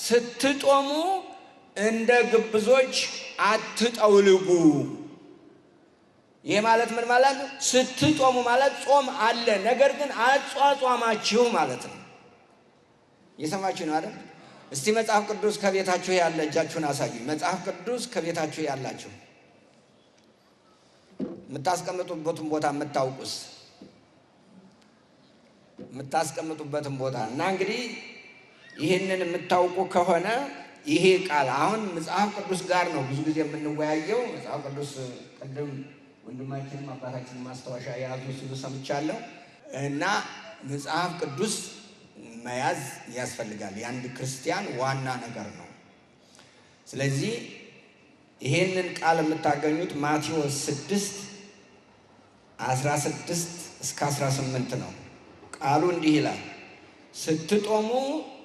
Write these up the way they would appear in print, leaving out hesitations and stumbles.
ስትጦሙ እንደ ግብዞች አትጠውልጉ። ይሄ ማለት ምን ማለት ነው? ስትጦሙ ማለት ጾም አለ፣ ነገር ግን አጿጿማችሁ ማለት ነው። እየሰማችሁ ነው አይደል? እስቲ መጽሐፍ ቅዱስ ከቤታችሁ ያለ እጃችሁን አሳዩኝ። መጽሐፍ ቅዱስ ከቤታችሁ ያላችሁ የምታስቀምጡበትን ቦታ የምታውቁስ የምታስቀምጡበትን ቦታ እና እንግዲህ ይህንን የምታውቁ ከሆነ ይሄ ቃል አሁን መጽሐፍ ቅዱስ ጋር ነው ብዙ ጊዜ የምንወያየው። መጽሐፍ ቅዱስ ቅድም ወንድማችንም አባታችንም ማስታወሻ የያዙ ሲሉ ሰምቻለሁ። እና መጽሐፍ ቅዱስ መያዝ ያስፈልጋል፣ የአንድ ክርስቲያን ዋና ነገር ነው። ስለዚህ ይሄንን ቃል የምታገኙት ማቴዎስ 6:16-18 ነው። ቃሉ እንዲህ ይላል፣ ስትጦሙ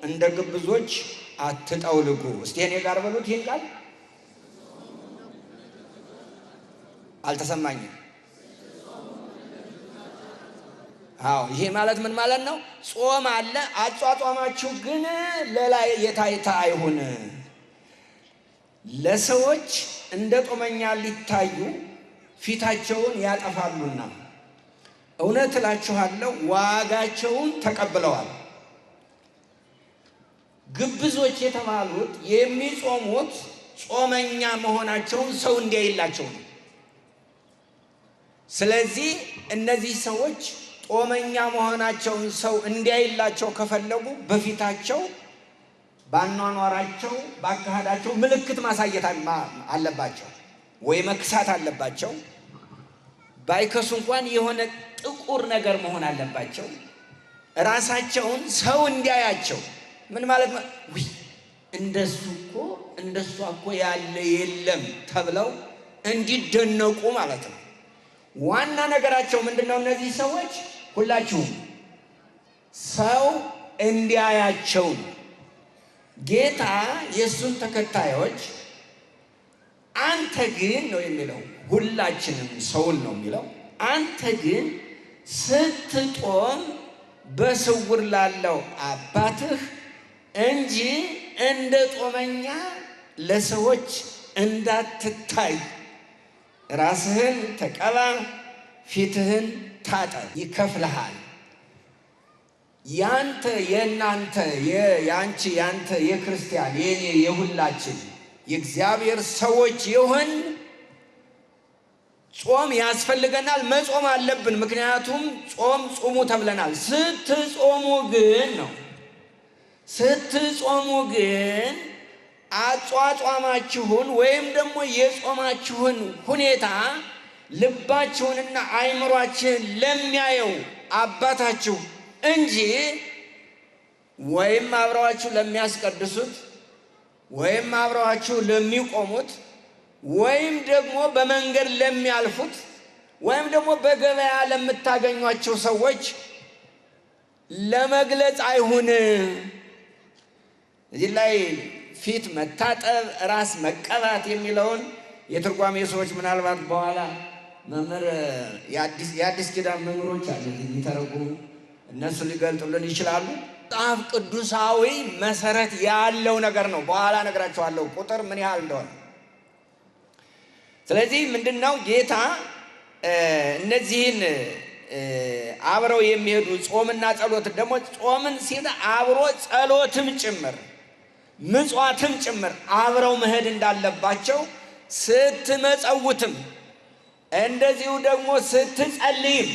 እንደ ግብዞች አትጠውልጉ። እስቲ እኔ ጋር በሉት ይህን ቃል። አልተሰማኝም። አዎ፣ ይሄ ማለት ምን ማለት ነው? ጾም አለ፣ አጿጿማችሁ ግን ለላይ የታይታ አይሁን። ለሰዎች እንደ ጦመኛ ሊታዩ ፊታቸውን ያጠፋሉና እውነት እላችኋለሁ ዋጋቸውን ተቀብለዋል። ግብዞች የተባሉት የሚጾሙት ጾመኛ መሆናቸውን ሰው እንዲያይላቸው ነው። ስለዚህ እነዚህ ሰዎች ጾመኛ መሆናቸውን ሰው እንዲያይላቸው ከፈለጉ በፊታቸው፣ ባኗኗራቸው፣ ባካሄዳቸው ምልክት ማሳየት አለባቸው፣ ወይ መክሳት አለባቸው። ባይከሱ እንኳን የሆነ ጥቁር ነገር መሆን አለባቸው። ራሳቸውን ሰው እንዲያያቸው ምን ማለት ነው? ውይ እንደሱ እንደሷ እኮ ያለ የለም ተብለው እንዲደነቁ ማለት ነው። ዋና ነገራቸው ምንድነው? እነዚህ ሰዎች ሁላችሁም ሰው እንዲያያቸው ነው። ጌታ የእሱን ተከታዮች አንተ ግን ነው የሚለው፣ ሁላችንም ሰውን ነው የሚለው። አንተ ግን ስትጦም በስውር ላለው አባትህ እንጂ እንደ ጦመኛ ለሰዎች እንዳትታይ ራስህን ተቀባ፣ ፊትህን ታጠብ፣ ይከፍልሃል። ያንተ፣ የእናንተ፣ የአንቺ፣ ያንተ፣ የክርስቲያን፣ የኔ፣ የሁላችን የእግዚአብሔር ሰዎች ይሁን ጾም ያስፈልገናል፣ መጾም አለብን። ምክንያቱም ጾም ጹሙ ተብለናል። ስትጾሙ ግን ነው ስትጾሙ ግን አጿጿማችሁን ወይም ደግሞ የጾማችሁን ሁኔታ ልባችሁንና አይምሯችሁን ለሚያየው አባታችሁ እንጂ ወይም አብረዋችሁ ለሚያስቀድሱት ወይም አብረዋችሁ ለሚቆሙት ወይም ደግሞ በመንገድ ለሚያልፉት ወይም ደግሞ በገበያ ለምታገኟቸው ሰዎች ለመግለጽ አይሁን። እዚህ ላይ ፊት መታጠብ፣ ራስ መቀባት የሚለውን የትርጓሜ ሰዎች ምናልባት በኋላ መምህር የአዲስ ኪዳን መምህሮች አሉ የሚተረጉሙ፣ እነሱ ሊገልጡልን ይችላሉ። መጽሐፍ ቅዱሳዊ መሰረት ያለው ነገር ነው። በኋላ እነግራችኋለሁ ቁጥር ምን ያህል እንደሆነ። ስለዚህ ምንድነው ጌታ እነዚህን አብረው የሚሄዱ ጾምና ጸሎት ደግሞ ጾምን ሲል አብሮ ጸሎትም ጭምር ምጽዋትም ጭምር አብረው መሄድ እንዳለባቸው፣ ስትመጸውትም እንደዚሁ ደግሞ ስትጸልይም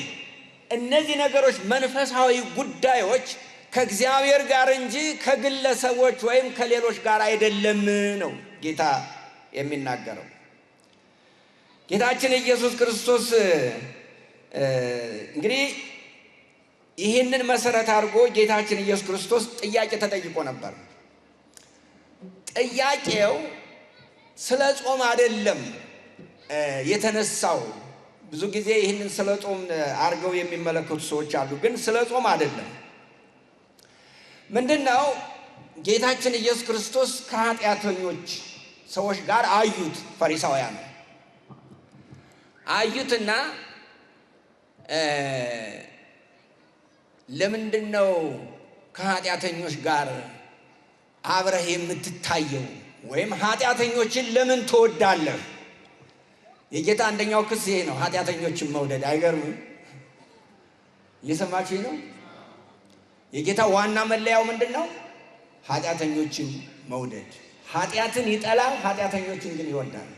እነዚህ ነገሮች መንፈሳዊ ጉዳዮች ከእግዚአብሔር ጋር እንጂ ከግለሰቦች ወይም ከሌሎች ጋር አይደለም ነው ጌታ የሚናገረው። ጌታችን ኢየሱስ ክርስቶስ እንግዲህ ይህንን መሰረት አድርጎ ጌታችን ኢየሱስ ክርስቶስ ጥያቄ ተጠይቆ ነበር። ጥያቄው ስለ ጾም አይደለም የተነሳው። ብዙ ጊዜ ይህንን ስለ ጾም አድርገው የሚመለከቱ ሰዎች አሉ፣ ግን ስለ ጾም አይደለም። ምንድነው? ጌታችን ኢየሱስ ክርስቶስ ከኃጢአተኞች ሰዎች ጋር አዩት። ፈሪሳውያን አዩትና ለምንድነው ከኃጢአተኞች ጋር አብረህ የምትታየው? ወይም ኃጢአተኞችን ለምን ትወዳለህ? የጌታ አንደኛው ክስ ይሄ ነው፣ ኃጢአተኞችን መውደድ። አይገርምም? እየሰማችሁኝ ነው? የጌታ ዋና መለያው ምንድን ነው? ኃጢአተኞችን መውደድ። ኃጢአትን ይጠላል፣ ኃጢአተኞችን ግን ይወዳል።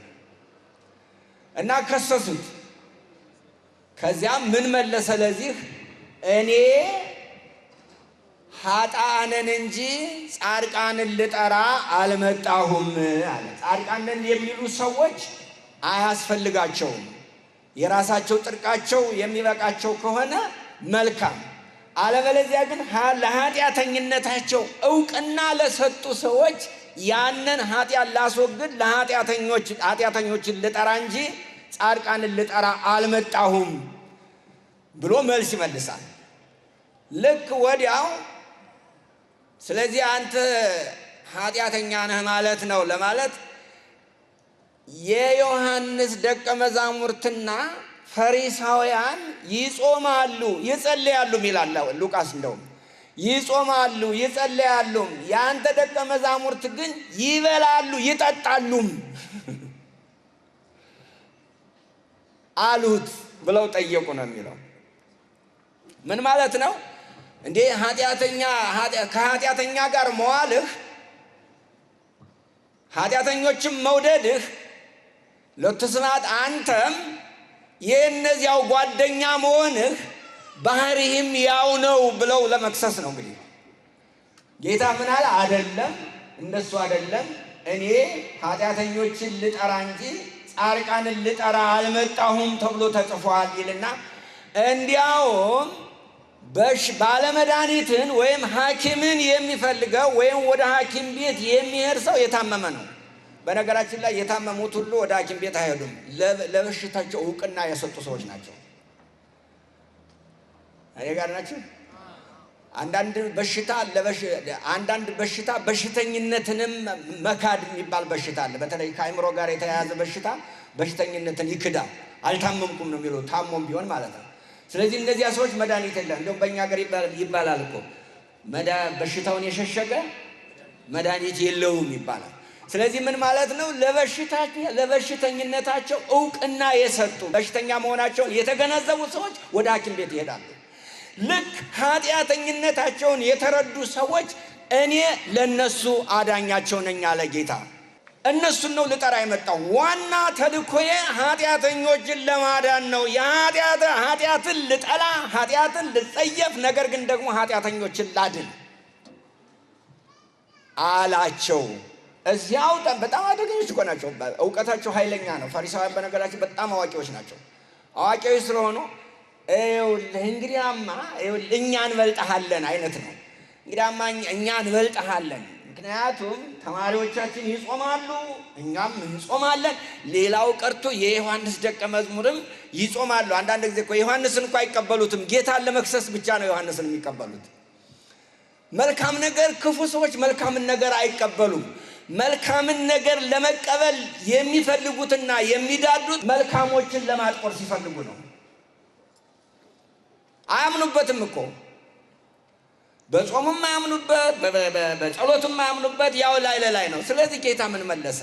እና ከሰሱት። ከዚያም ምን መለሰ ለዚህ? እኔ ኃጥአንን እንጂ ጻድቃንን ልጠራ አልመጣሁም አለ። ጻድቃንን የሚሉ ሰዎች አያስፈልጋቸውም። የራሳቸው ጥርቃቸው የሚበቃቸው ከሆነ መልካም፣ አለበለዚያ ግን ለኃጢአተኝነታቸው እውቅና ለሰጡ ሰዎች ያንን ኃጢአት ላስወግድ ኃጢአተኞችን ልጠራ እንጂ ጻድቃንን ልጠራ አልመጣሁም ብሎ መልስ ይመልሳል። ልክ ወዲያው ስለዚህ አንተ ኃጢአተኛ ነህ ማለት ነው ለማለት የዮሐንስ ደቀ መዛሙርትና ፈሪሳውያን ይጾማሉ ይጸልያሉ ይላል ሉቃስ። እንደውም ይጾማሉ ይጸልያሉ፣ ያንተ ደቀ መዛሙርት ግን ይበላሉ ይጠጣሉም አሉት ብለው ጠየቁ ነው የሚለው። ምን ማለት ነው እንዴ? ከኃጢአተኛ ጋር መዋልህ፣ ኃጢአተኞችም መውደድህ ለትስማት አንተም የእነዚያው ጓደኛ መሆንህ ባህሪህም ያው ነው ብለው ለመክሰስ ነው። እንግዲህ ጌታ ምን አለ? አይደለም፣ እንደሱ አይደለም፣ እኔ ኃጢአተኞችን ልጠራ እንጂ ጻድቃንን ልጠራ አልመጣሁም ተብሎ ተጽፏል ይልና እንዲያውም ባለመድኃኒትን ወይም ሐኪምን የሚፈልገው ወይም ወደ ሐኪም ቤት የሚሄድ ሰው የታመመ ነው። በነገራችን ላይ የታመሙት ሁሉ ወደ ሐኪም ቤት አይሄዱም። ለበሽታቸው እውቅና የሰጡ ሰዎች ናቸው። እኔ ጋር ናችሁ? አንዳንድ በሽታ በሽተኝነትንም መካድ የሚባል በሽታ አለ። በተለይ ከአእምሮ ጋር የተያያዘ በሽታ በሽተኝነትን ይክዳል። አልታመምኩም ነው የሚለው፣ ታሞም ቢሆን ማለት ነው። ስለዚህ እነዚያ ሰዎች መድኃኒት የለም። እንደውም በእኛ ሀገር ይባላል እኮ በሽታውን የሸሸገ መድኃኒት የለውም ይባላል። ስለዚህ ምን ማለት ነው? ለበሽተኝነታቸው እውቅና የሰጡ በሽተኛ መሆናቸውን የተገነዘቡ ሰዎች ወደ ሐኪም ቤት ይሄዳሉ። ልክ ኃጢአተኝነታቸውን የተረዱ ሰዎች እኔ ለነሱ አዳኛቸው ነኝ አለ ጌታ። እነሱን ነው ልጠራ የመጣው። ዋና ተልእኮዬ ኃጢአተኞችን ለማዳን ነው። ኃጢአትን ልጠላ፣ ኃጢአትን ልጸየፍ፣ ነገር ግን ደግሞ ኃጢአተኞችን ላድን አላቸው። እዚያው በጣም አደገኞች እኮ ናቸው። እውቀታቸው ኃይለኛ ነው። ፈሪሳውያን በነገራቸው በጣም አዋቂዎች ናቸው። አዋቂዎች ስለሆኑ እንግዲያማ እኛ እንበልጥሃለን አይነት ነው። እንግዲያማ እኛ እንበልጥሃለን፣ ምክንያቱም ተማሪዎቻችን ይጾማሉ፣ እኛም እንጾማለን። ሌላው ቀርቶ የዮሐንስ ደቀ መዝሙርም ይጾማሉ። አንዳንድ ጊዜ እኮ ዮሐንስን እኮ አይቀበሉትም። ጌታን ለመክሰስ ብቻ ነው ዮሐንስን የሚቀበሉት። መልካም ነገር፣ ክፉ ሰዎች መልካምን ነገር አይቀበሉም። መልካምን ነገር ለመቀበል የሚፈልጉትና የሚዳዱት መልካሞችን ለማጥቆር ሲፈልጉ ነው። አያምኑበትም እኮ በጾምም አያምኑበት፣ በጸሎትም አያምኑበት፣ ያው ላይ ለላይ ነው። ስለዚህ ጌታ ምን መለሰ?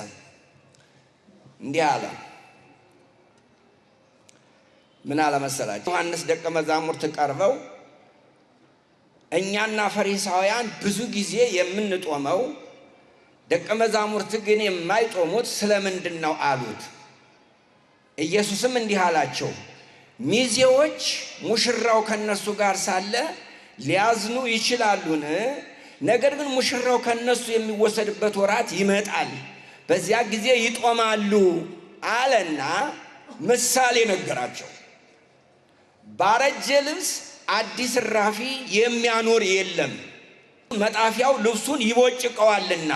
እንዲህ አለ። ምን አለ መሰላችሁ? ዮሐንስ ደቀ መዛሙርት ቀርበው እኛና ፈሪሳውያን ብዙ ጊዜ የምንጦመው ደቀ መዛሙርት ግን የማይጦሙት ስለምንድን ነው አሉት። ኢየሱስም እንዲህ አላቸው፣ ሚዜዎች ሙሽራው ከነሱ ጋር ሳለ ሊያዝኑ ይችላሉን? ነገር ግን ሙሽራው ከነሱ የሚወሰድበት ወራት ይመጣል፣ በዚያ ጊዜ ይጦማሉ አለና ምሳሌ ነገራቸው። ባረጀ ልብስ አዲስ እራፊ የሚያኖር የለም፣ መጣፊያው ልብሱን ይቦጭቀዋልና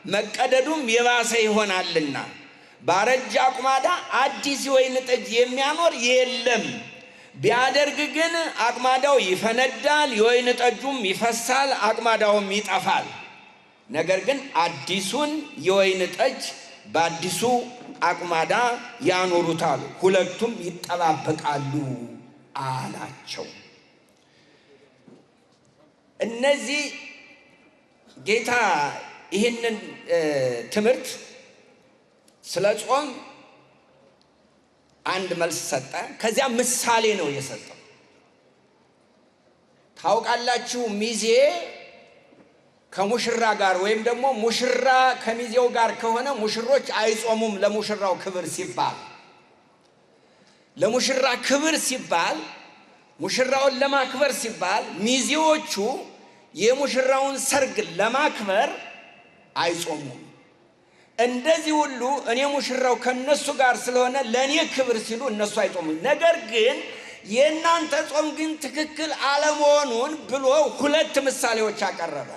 መቀደዱም የባሰ ይሆናልና። ባረጀ አቁማዳ አዲስ የወይን ጠጅ የሚያኖር የለም፣ ቢያደርግ ግን አቁማዳው ይፈነዳል፣ የወይን ጠጁም ይፈሳል፣ አቁማዳውም ይጠፋል። ነገር ግን አዲሱን የወይን ጠጅ በአዲሱ አቁማዳ ያኖሩታል፣ ሁለቱም ይጠባበቃሉ አላቸው። እነዚህ ጌታ ይህንን ትምህርት ስለ ጾም አንድ መልስ ሰጠ። ከዚያ ምሳሌ ነው የሰጠው። ታውቃላችሁ ሚዜ ከሙሽራ ጋር ወይም ደግሞ ሙሽራ ከሚዜው ጋር ከሆነ ሙሽሮች አይጾሙም። ለሙሽራው ክብር ሲባል ለሙሽራ ክብር ሲባል ሙሽራውን ለማክበር ሲባል ሚዜዎቹ የሙሽራውን ሰርግ ለማክበር አይጾሙም። እንደዚህ ሁሉ እኔ ሙሽራው ከነሱ ጋር ስለሆነ ለኔ ክብር ሲሉ እነሱ አይጾሙም። ነገር ግን የእናንተ ጾም ግን ትክክል አለመሆኑን ብሎ ሁለት ምሳሌዎች አቀረበ።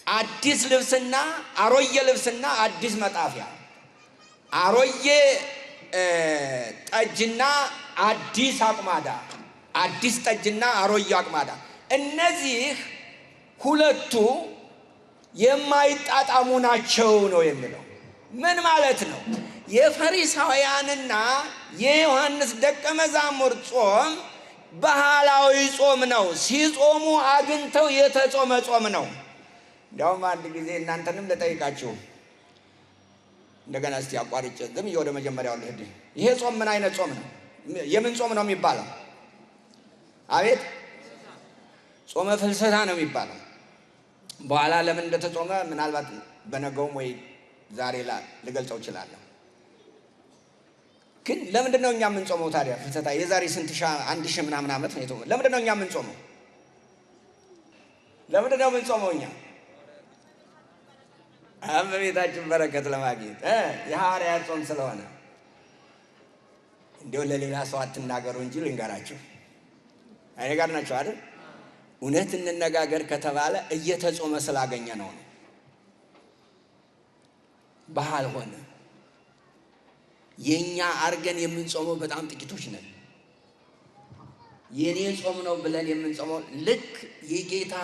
አዲስ ልብስና አሮጌ ልብስና አዲስ መጣፊያ፣ አሮጌ ጠጅና አዲስ አቁማዳ፣ አዲስ ጠጅና አሮጌ አቁማዳ። እነዚህ ሁለቱ የማይጣጣሙ ናቸው ነው የሚለው። ምን ማለት ነው? የፈሪሳውያንና የዮሐንስ ደቀ መዛሙርት ጾም ባህላዊ ጾም ነው። ሲጾሙ አግኝተው የተጾመ ጾም ነው። እንዲያውም አንድ ጊዜ እናንተንም ልጠይቃችሁ እንደገና እስቲ አቋርጬ ዝም ወደ መጀመሪያው ልሂድ። ይሄ ጾም ምን አይነት ጾም ነው? የምን ጾም ነው የሚባለው? አቤት፣ ጾመ ፍልሰታ ነው የሚባለው። በኋላ ለምን እንደተጾመ ምናልባት በነገውም ወይ ዛሬ ልገልጸው እችላለሁ። ግን ለምንድን ነው እኛ የምንጾመው ታዲያ? ፍልሰታ የዛሬ ስንት አንድ ሺህ ምናምን ዓመት ነው የተጾመው። ለምንድን ነው እኛ የምንጾመው? ለምንድን ነው የምንጾመው እኛ? እመቤታችን በረከት ለማግኘት የሐዋርያት ጾም ስለሆነ። እንዲያው ለሌላ ሰው አትናገሩ እንጂ ልንገራችሁ። እኔ ጋር ናቸው አይደል? እውነት እንነጋገር ከተባለ እየተጾመ ስላገኘ ነው። ባህል ሆነ። የኛ አርገን የምንጾመው በጣም ጥቂቶች ነን። የኔ ጾም ነው ብለን የምንጾመው ልክ የጌታ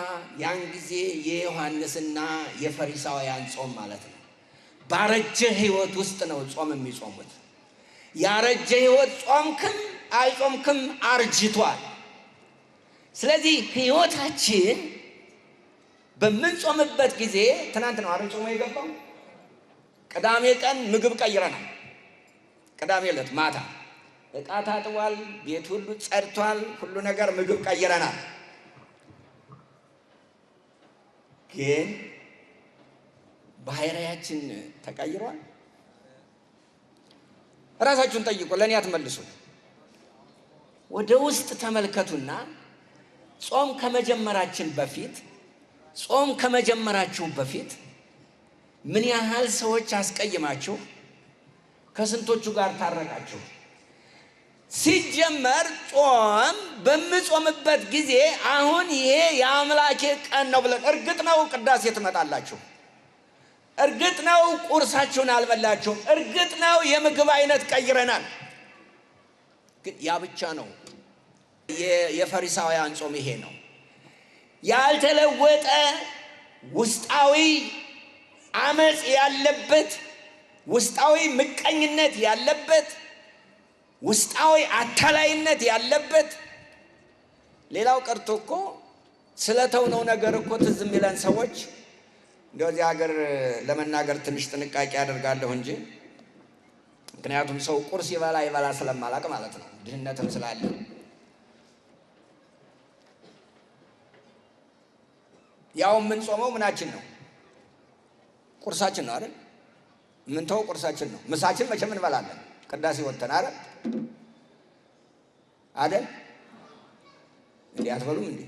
ያን ጊዜ የዮሐንስና የፈሪሳውያን ጾም ማለት ነው። ባረጀ ሕይወት ውስጥ ነው ጾም የሚጾሙት። ያረጀ ሕይወት ጾምክም አይጾምክም አርጅቷል። ስለዚህ ሕይወታችን በምንጾምበት ጊዜ ትናንት ነው አይደል ጾሙ የገባው? ቅዳሜ ቀን ምግብ ቀይረናል። ቅዳሜ ዕለት ማታ ዕቃ ታጥቧል፣ ቤት ሁሉ ጸድቷል፣ ሁሉ ነገር ምግብ ቀይረናል። ግን ባህሪያችን ተቀይሯል? ራሳችሁን ጠይቁ፣ ለእኔ አትመልሱ። ወደ ውስጥ ተመልከቱና ጾም ከመጀመራችሁ በፊት ምን ያህል ሰዎች አስቀይማችሁ ከስንቶቹ ጋር ታረቃችሁ? ሲጀመር ጾም በምጾምበት ጊዜ አሁን ይሄ የአምላኬ ቀን ነው ብለን፣ እርግጥ ነው ቅዳሴ ትመጣላችሁ፣ እርግጥ ነው ቁርሳችሁን አልበላችሁም፣ እርግጥ ነው የምግብ አይነት ቀይረናል። ግን ያ ብቻ ነው። የፈሪሳውያን ጾም ይሄ ነው። ያልተለወጠ ውስጣዊ አመጽ ያለበት፣ ውስጣዊ ምቀኝነት ያለበት፣ ውስጣዊ አታላይነት ያለበት። ሌላው ቀርቶ እኮ ስለተውነው ነገር እኮ ትዝ የሚለን ሰዎች እንደዚህ ሀገር ለመናገር ትንሽ ጥንቃቄ አደርጋለሁ እንጂ ምክንያቱም ሰው ቁርስ ይበላ ስለማላቅ ማለት ነው፣ ድህነትም ስላለ። ያው የምንጾመው ምናችን ነው? ቁርሳችን ነው አይደል? የምንተው ቁርሳችን ነው። ምሳችን መቼም እንበላለን ቅዳሴ ወጥተን አይደል? እንዲህ አትበሉም እንዴ?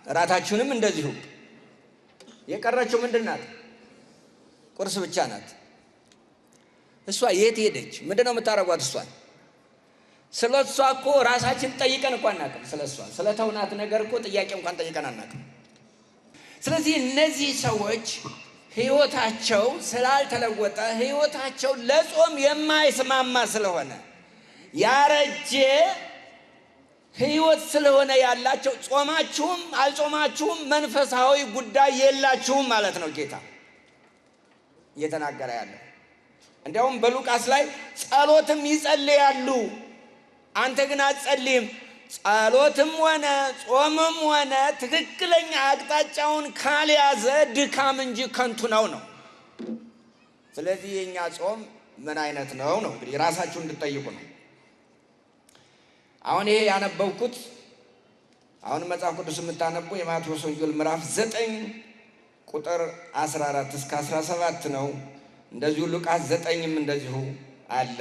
እራታችሁንም እንደዚሁ። የቀረችው ምንድን ናት? ቁርስ ብቻ ናት። እሷ የት ሄደች? ምንድን ነው የምታደርጓት እሷን? ስለ እሷ እኮ ራሳችን ጠይቀን እኮ አናውቅም። ስለ እሷ ስለ ተውናት ነገር እኮ ጥያቄ እንኳን ጠይቀን አናውቅም። ስለዚህ እነዚህ ሰዎች ሕይወታቸው ስላልተለወጠ፣ ሕይወታቸው ለጾም የማይስማማ ስለሆነ፣ ያረጀ ሕይወት ስለሆነ ያላቸው፣ ጾማችሁም አልጾማችሁም መንፈሳዊ ጉዳይ የላችሁም ማለት ነው ጌታ እየተናገረ ያለው። እንዲያውም በሉቃስ ላይ ጸሎትም ይጸልያሉ፣ አንተ ግን አትጸልይም፣ ጸሎትም ሆነ ጾምም ሆነ ትክክለኛ አቅጣጫውን ካልያዘ ድካም እንጂ ከንቱ ነው። ስለዚህ የኛ ጾም ምን አይነት ነው? እንግዲህ ራሳችሁን እንድትጠይቁ ነው። አሁን ይሄ ያነበብኩት አሁን መጽሐፍ ቅዱስ የምታነቡ የማቴዎስ ወንጌል ምዕራፍ 9 ቁጥር 14 እስከ 17 ነው። እንደዚሁ ሉቃስ 9ም እንደዚሁ አለ።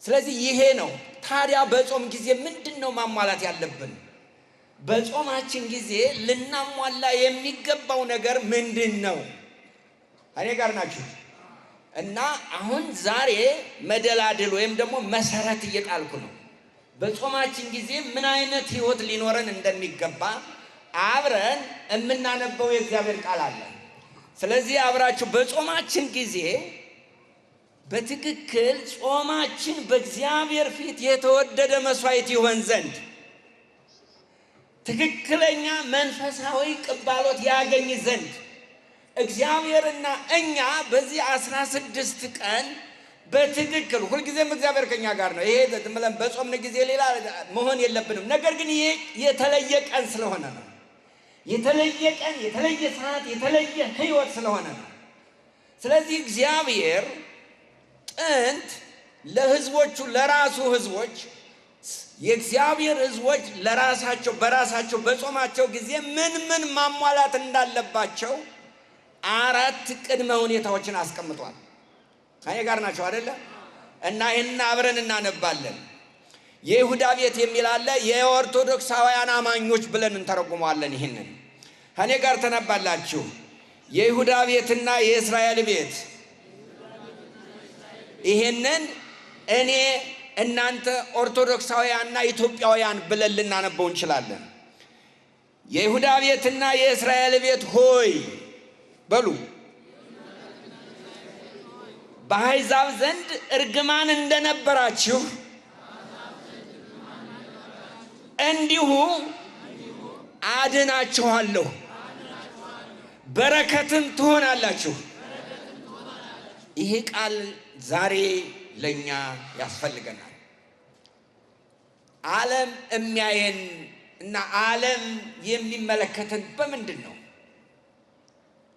ስለዚህ ይሄ ነው። ታዲያ በጾም ጊዜ ምንድነው ማሟላት ያለብን? በጾማችን ጊዜ ልናሟላ የሚገባው ነገር ምንድነው? እኔ ጋር ናችሁ? እና አሁን ዛሬ መደላድል ወይም ደግሞ መሰረት እየጣልኩ ነው። በጾማችን ጊዜ ምን አይነት ህይወት ሊኖረን እንደሚገባ አብረን የምናነበው የእግዚአብሔር ቃል አለ። ስለዚህ አብራችሁ በጾማችን ጊዜ በትክክል ጾማችን በእግዚአብሔር ፊት የተወደደ መስዋዕት ይሆን ዘንድ ትክክለኛ መንፈሳዊ ቅባሎት ያገኝ ዘንድ እግዚአብሔርና እኛ በዚህ 16 ቀን በትክክል ሁልጊዜም እግዚአብሔር ከኛ ጋር ነው። ይሄ ዝም ብለን በጾምን ጊዜ ሌላ መሆን የለብንም። ነገር ግን ይሄ የተለየ ቀን ስለሆነ ነው። የተለየ ቀን፣ የተለየ ሰዓት፣ የተለየ ህይወት ስለሆነ ነው። ስለዚህ እግዚአብሔር ጥንት ለህዝቦቹ ለራሱ ህዝቦች የእግዚአብሔር ህዝቦች ለራሳቸው በራሳቸው በጾማቸው ጊዜ ምን ማሟላት እንዳለባቸው 4 ቅድመ ሁኔታዎችን አስቀምጧል። ከኔ ጋር ናቸው አይደለ? እና ይሄን አብረን እናነባለን። የይሁዳ ቤት የሚል አለ። የኦርቶዶክሳውያን አማኞች ብለን እንተረጉመዋለን። ይሄንን ከኔ ጋር ተነባላችሁ። የይሁዳ ቤትና የእስራኤል ቤት። ይሄንን እኔ እናንተ ኦርቶዶክሳውያንና ኢትዮጵያውያን ብለን ልናነበው እንችላለን። የይሁዳ ቤትና የእስራኤል ቤት ሆይ በሉ በአሕዛብ ዘንድ እርግማን እንደነበራችሁ እንዲሁ አድናችኋለሁ፣ በረከትም ትሆናላችሁ። ይሄ ቃል ዛሬ ለኛ ያስፈልገናል። ዓለም የሚያየን እና ዓለም የሚመለከተን በምንድን ነው?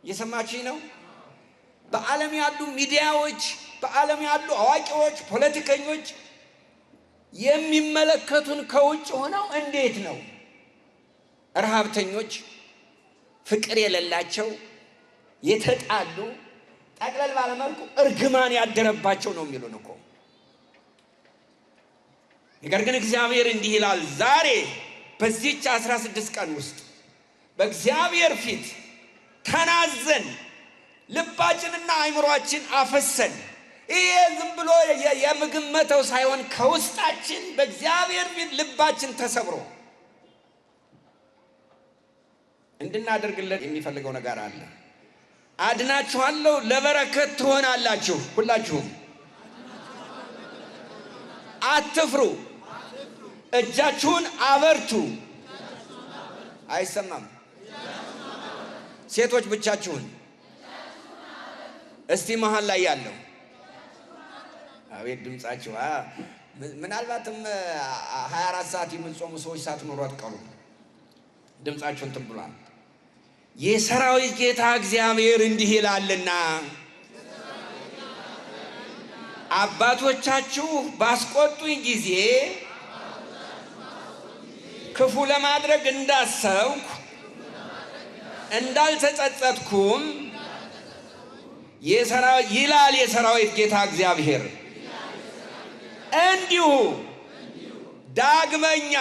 እየሰማችኝ ነው? በዓለም ያሉ ሚዲያዎች፣ በዓለም ያሉ አዋቂዎች፣ ፖለቲከኞች የሚመለከቱን ከውጭ ሆነው እንዴት ነው? ረሃብተኞች፣ ፍቅር የሌላቸው፣ የተጣሉ፣ ጠቅለል ባለመልኩ እርግማን ያደረባቸው ነው የሚሉን እኮ። ነገር ግን እግዚአብሔር እንዲህ ይላል፣ ዛሬ በዚህች 16 ቀን ውስጥ በእግዚአብሔር ፊት ተናዘን ልባችንና አይምሮአችን አፈሰን፣ ይሄ ዝም ብሎ የምግብ መተው ሳይሆን ከውስጣችን በእግዚአብሔር ፊት ልባችን ተሰብሮ እንድናደርግለት የሚፈልገው ነገር አለ። አድናችኋለሁ፣ ለበረከት ትሆናላችሁ። ሁላችሁም አትፍሩ፣ እጃችሁን አበርቱ። አይሰማም? ሴቶች ብቻችሁን እስቲ መሃል ላይ ያለው አቤት ድምጻችሁ። ምናልባትም 24 ሰዓት የምትጾሙ ሰዎች ሳትኖሩ አትቀሩ። ድምጻችሁን ትብሏል። የሰራዊት ጌታ እግዚአብሔር እንዲህ ይላልና አባቶቻችሁ ባስቆጡኝ ጊዜ ክፉ ለማድረግ እንዳሰብኩ እንዳልተጸጸትኩም ይላል የሰራዊት ጌታ እግዚአብሔር። እንዲሁ ዳግመኛ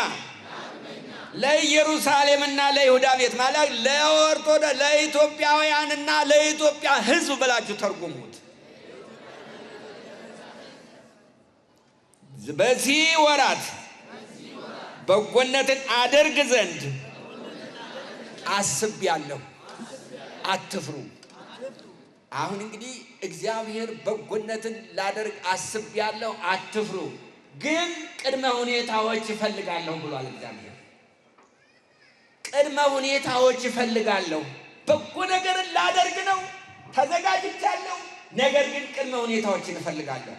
ለኢየሩሳሌምና ለይሁዳ ቤት ማለት ለኢትዮጵያውያንና ለኢትዮጵያ ሕዝብ ብላችሁ ተርጉሙት። በዚህ ወራት በጎነትን አደርግ ዘንድ አስቤያለሁ፣ አትፍሩ። አሁን እንግዲህ እግዚአብሔር በጎነትን ላደርግ አስቤያለሁ፣ አትፍሩ፣ ግን ቅድመ ሁኔታዎች ይፈልጋለሁ ብሏል እግዚአብሔር። ቅድመ ሁኔታዎች ይፈልጋለሁ። በጎ ነገርን ላደርግ ነው፣ ተዘጋጅቻለሁ። ነገር ግን ቅድመ ሁኔታዎችን እፈልጋለሁ።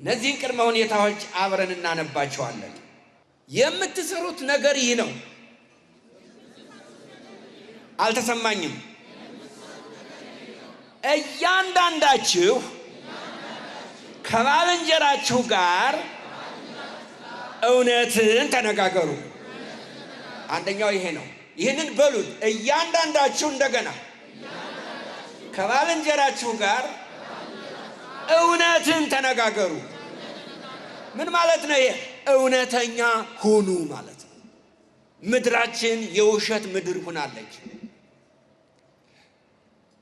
እነዚህን ቅድመ ሁኔታዎች አብረን እናነባቸዋለን። የምትሰሩት ነገር ይህ ነው። አልተሰማኝም። እያንዳንዳችሁ ከባልንጀራችሁ ጋር እውነትን ተነጋገሩ። አንደኛው ይሄ ነው። ይህንን በሉት። እያንዳንዳችሁ እንደገና ከባልንጀራችሁ ጋር እውነትን ተነጋገሩ። ምን ማለት ነው? ይሄ እውነተኛ ሁኑ ማለት ነው። ምድራችን የውሸት ምድር ሆናለች።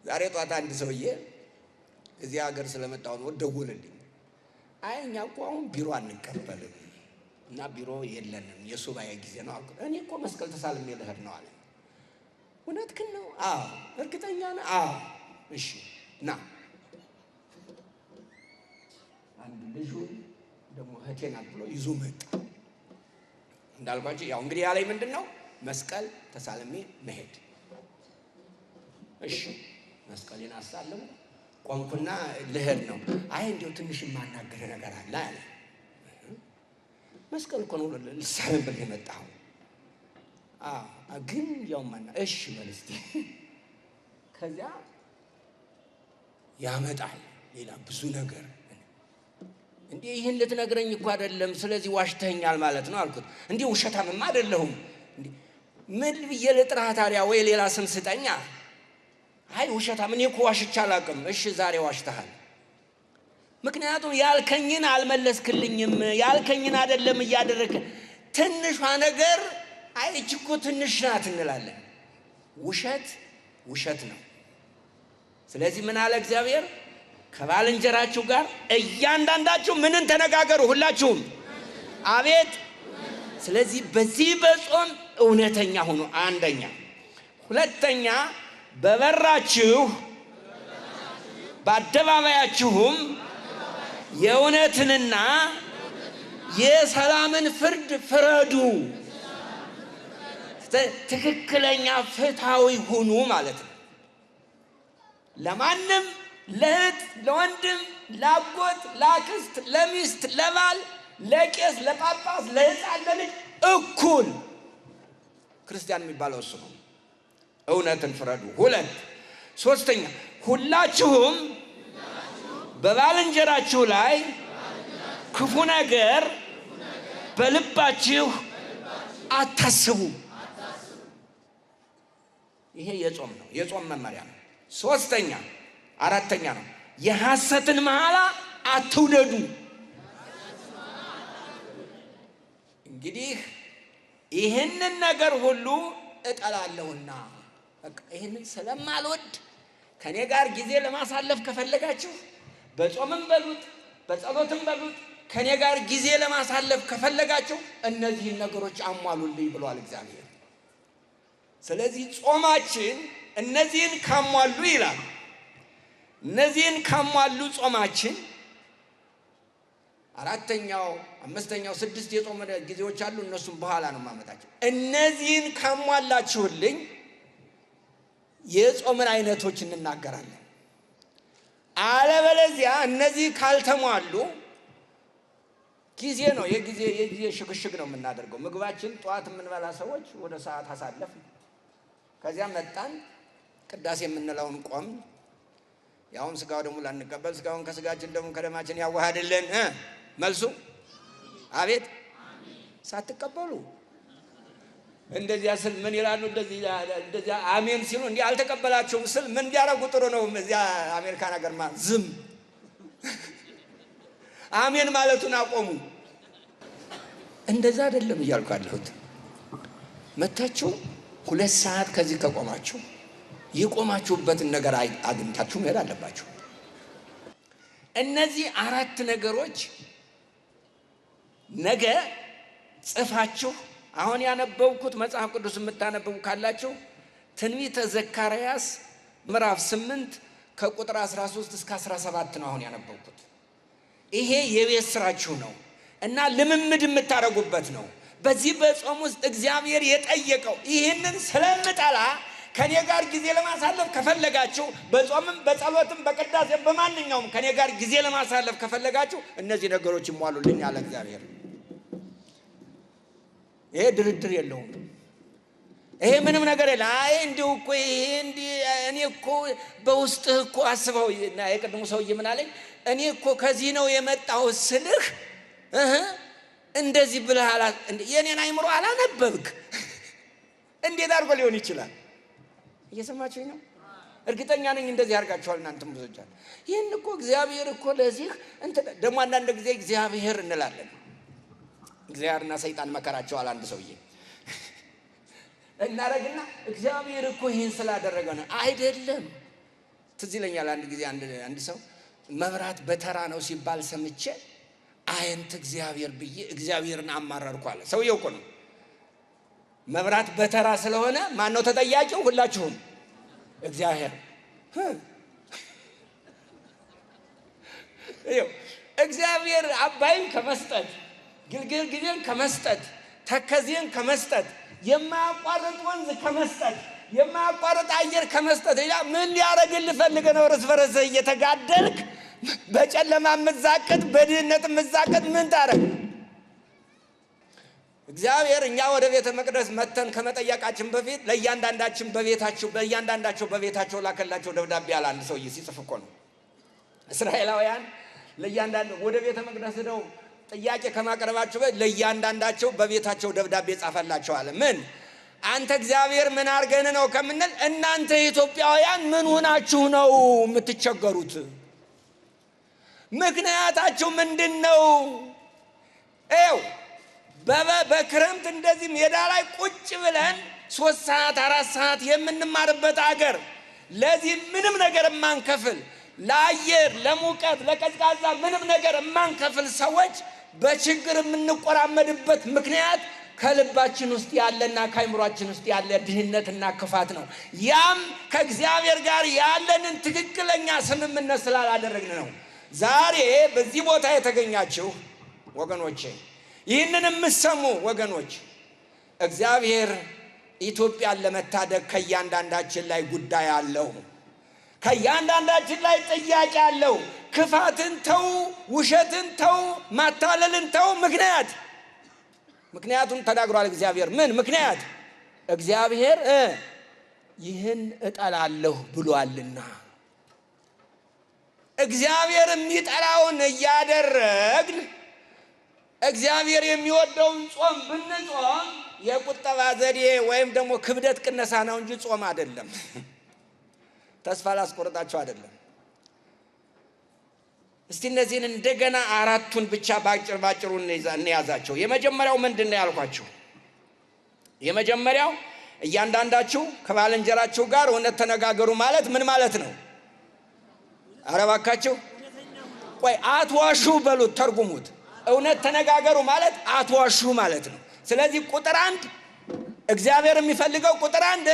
ዛሬ ጧት አንድ ሰውዬ እዚህ ሀገር ስለመጣሁ ነው ደወለልኝ። አይ እኛ እኮ አሁን ቢሮ አንቀበልም እና ቢሮ የለንም የሱባኤ ጊዜ ነው አልኩት። እኔ እኮ መስቀል ተሳልሜ ልሄድ ነው አለ። እውነትህን ነው? አዎ። እርግጠኛ ነህ? አዎ። እሺ ና። አንድ ልጁ ደግሞ እህቴ ናት ብሎ ይዞ መጣ። እንዳልኳቸው ያው እንግዲህ ያለኝ ምንድን ነው? መስቀል ተሳልሜ መሄድ። እሺ መስቀሌን አሳለሙ ቆምኩና ልሄድ ነው። አይ እንዲያው ትንሽ የማናገር ነገር አለ አለ። መስቀል እኮ ነው ልሳለም ብል የመጣው። ግን ያው ማና እሺ በል እስቲ። ከዚያ ያመጣል ሌላ ብዙ ነገር። እንዴ ይህን ልትነግረኝ እኮ አይደለም፣ ስለዚህ ዋሽተኛል ማለት ነው አልኩት። እንዴ ውሸታምማ አይደለሁም። እንዴ ምን ብዬ ልጥራህ ታዲያ? ወይ ሌላ ስም ስጠኛ። አይ ውሸታም እኔ እኮ ዋሽቼ አላውቅም። እሺ ዛሬ ዋሽተሃል። ምክንያቱም ያልከኝን አልመለስክልኝም፣ ያልከኝን አይደለም እያደረክ። ትንሿ ነገር አይ እቺ እኮ ትንሽ ናት እንላለን። ውሸት ውሸት ነው። ስለዚህ ምን አለ እግዚአብሔር? ከባልንጀራችሁ ጋር እያንዳንዳችሁ ምንን ተነጋገሩ? ሁላችሁም። አቤት። ስለዚህ በዚህ በጾም እውነተኛ ሁኑ። አንደኛ። ሁለተኛ በበራችሁ በአደባባያችሁም የእውነትንና የሰላምን ፍርድ ፍረዱ። ትክክለኛ ፍትሃዊ ሁኑ ማለት ነው። ለማንም ለእህት፣ ለወንድም፣ ለአጎት፣ ለአክስት፣ ለሚስት፣ ለባል፣ ለቄስ፣ ለጳጳስ፣ ለሕፃን፣ ለልጅ እኩል ክርስቲያን የሚባለው እሱ ነው። እውነትን ፍረዱ። ሁለት። ሶስተኛ ሁላችሁም በባልንጀራችሁ ላይ ክፉ ነገር በልባችሁ አታስቡ። ይሄ የጾም ነው፣ የጾም መመሪያ ነው። ሶስተኛ አራተኛ ነው የሐሰትን መሐላ አትውደዱ። እንግዲህ ይህንን ነገር ሁሉ እጠላለሁና በቃ ይህንን ስለማልወድ ከኔ ጋር ጊዜ ለማሳለፍ ከፈለጋችሁ በጾምም በሉት በጸሎትም በሉት ከኔ ጋር ጊዜ ለማሳለፍ ከፈለጋችሁ እነዚህን ነገሮች አሟሉልኝ ብሏል እግዚአብሔር። ስለዚህ ጾማችን እነዚህን ካሟሉ ይላል። እነዚህን ካሟሉ ጾማችን አራተኛው፣ አምስተኛው፣ ስድስት የጾም ጊዜዎች አሉ። እነሱም በኋላ ነው ማመጣቸው። እነዚህን ካሟላችሁልኝ የጾምን አይነቶች እንናገራለን። አለበለዚያ እነዚህ ካልተሟሉ ጊዜ ነው የጊዜ ሽግሽግ ነው የምናደርገው። ምግባችን ጠዋት የምንበላ ሰዎች ወደ ሰዓት አሳለፍ፣ ከዚያ መጣን ቅዳሴ የምንለውን ቆም። ያውን ስጋው ደግሞ ላንቀበል፣ ስጋውን ከስጋችን ደግሞ ከደማችን ያዋሃድልን። መልሱ አቤት። ሳትቀበሉ እንደዚያ ስል ምን ይላሉ? እንደዚያ አሜን ሲሉ እንዲህ አልተቀበላችሁም ስል ምን ቢያረጉ ጥሩ ነው? እዚያ አሜሪካን ሀገር ዝም አሜን ማለቱን አቆሙ። እንደዛ አይደለም እያልኩ ያለሁት። መታችሁ 2 ሰዓት ከዚህ ከቆማችሁ የቆማችሁበትን ነገር አግኝታችሁ መሄድ አለባችሁ። እነዚህ 4 ነገሮች ነገ ጽፋችሁ አሁን ያነበብኩት መጽሐፍ ቅዱስ የምታነበቡ ካላችሁ ትንቢተ ዘካርያስ ምዕራፍ 8 ከቁጥር 13 እስከ 17 ነው አሁን ያነበብኩት። ይሄ የቤት ስራችሁ ነው እና ልምምድ የምታደርጉበት ነው። በዚህ በጾም ውስጥ እግዚአብሔር የጠየቀው ይህንን ስለምጠላ ከኔ ጋር ጊዜ ለማሳለፍ ከፈለጋችሁ በጾምም በጸሎትም በቅዳሴም በማንኛውም ከኔ ጋር ጊዜ ለማሳለፍ ከፈለጋችሁ እነዚህ ነገሮች ይሟሉልኝ አለ እግዚአብሔር። ይሄ ድርድር የለውም። ይሄ ምንም ነገር የለ። አይ እንዲሁ እኮ ይሄ እንዲህ እኔ እኮ በውስጥህ እኮ አስበው እና የቅድሙ ሰውዬ ምን አለኝ? እኔ እኮ ከዚህ ነው የመጣሁት ስልህ እንደዚህ ብለህ የኔን አይምሮ አላነበብክ። እንዴት አድርጎ ሊሆን ይችላል? እየሰማችሁኝ ነው? እርግጠኛ ነኝ እንደዚህ አድርጋችኋል እናንተም ብዙዎች። ይህን እኮ እግዚአብሔር እኮ ለዚህ ደግሞ አንዳንድ ጊዜ እግዚአብሔር እንላለን። እግዚአብሔርና ሰይጣን መከራቸዋል። አንድ ሰውዬ እናረግና እግዚአብሔር እኮ ይህን ስላደረገ ነው አይደለም። ትዝ ይለኛል አንድ ጊዜ አንድ ሰው መብራት በተራ ነው ሲባል ሰምቼ አይንት እግዚአብሔር ብዬ እግዚአብሔርን አማረርኩ አለ። ሰውየው እኮ ነው። መብራት በተራ ስለሆነ ማን ነው ተጠያቂው? ሁላችሁም እግዚአብሔር። እግዚአብሔር አባይን ከመስጠት ግልግል ጊዜን ከመስጠት ተከዜን ከመስጠት የማያቋርጥ ወንዝ ከመስጠት የማያቋርጥ አየር ከመስጠት ምን ሊያረግልህ ፈልገህ ነው? እርስ በርስ እየተጋደልክ በጨለማ የምትዛቀጥ በድህነት የምትዛቀጥ ምን ታረግ? እግዚአብሔር እኛ ወደ ቤተ መቅደስ መተን ከመጠየቃችን በፊት ለእያንዳንዳቸው በቤታቸው ላከላቸው ደብዳቤ አለ። አንድ ሰውዬ ሲጽፍ እኮ ነው። እስራኤላውያን ለእያንዳንዱ ወደ ቤተ መቅደስ ሄደው ጥያቄ ከማቅረባቸው በፊት ለእያንዳንዳቸው በቤታቸው ደብዳቤ ጻፈላቸው አለ። ምን አንተ እግዚአብሔር ምን አድርገን ነው ከምንል እናንተ ኢትዮጵያውያን ምን ሆናችሁ ነው የምትቸገሩት? ምክንያታችሁ ምንድን ነው? በክረምት እንደዚህ ሜዳ ላይ ቁጭ ብለን 3 ሰዓት 4 ሰዓት የምንማርበት አገር ለዚህ ምንም ነገር የማንከፍል ለአየር ለሙቀት ለቀዝቃዛ ምንም ነገር የማንከፍል ሰዎች በችግር የምንቆራመድበት ምክንያት ከልባችን ውስጥ ያለና ከአይምሯችን ውስጥ ያለ ድህነትና ክፋት ነው። ያም ከእግዚአብሔር ጋር ያለንን ትክክለኛ ስምምነት ስላላደረግን ነው። ዛሬ በዚህ ቦታ የተገኛችሁ ወገኖቼ፣ ይህንን የምትሰሙ ወገኖች፣ እግዚአብሔር ኢትዮጵያን ለመታደግ ከእያንዳንዳችን ላይ ጉዳይ አለው። ከእያንዳንዳችን ላይ ጥያቄ አለው። ክፋትን ተው፣ ውሸትን ተው፣ ማታለልን ተው። ምክንያቱም ተናግሯል እግዚአብሔር። ምን ምክንያት? እግዚአብሔር ይህን እጠላለሁ ብሏልና። እግዚአብሔር የሚጠላውን እያደረግን እግዚአብሔር የሚወደውን ጾም ብንጾም የቁጠባ ዘዴ ወይም ደግሞ ክብደት ቅነሳ ነው እንጂ ጾም አይደለም። ተስፋ ላስቆርጣቸው አይደለም። እስቲ እነዚህን እንደገና አራቱን ብቻ ባጭሩ እንያዛቸው። የመጀመሪያው ምንድን ነው ያልኳችሁ? የመጀመሪያው እያንዳንዳችሁ ከባልንጀራችሁ ጋር እውነት ተነጋገሩ ማለት ምን ማለት ነው? ኧረ እባካችሁ ቆይ አትዋሹ በሉት፣ ተርጉሙት። እውነት ተነጋገሩ ማለት አትዋሹ ማለት ነው። ስለዚህ ቁጥር 1 እግዚአብሔር የሚፈልገው ቁጥር 1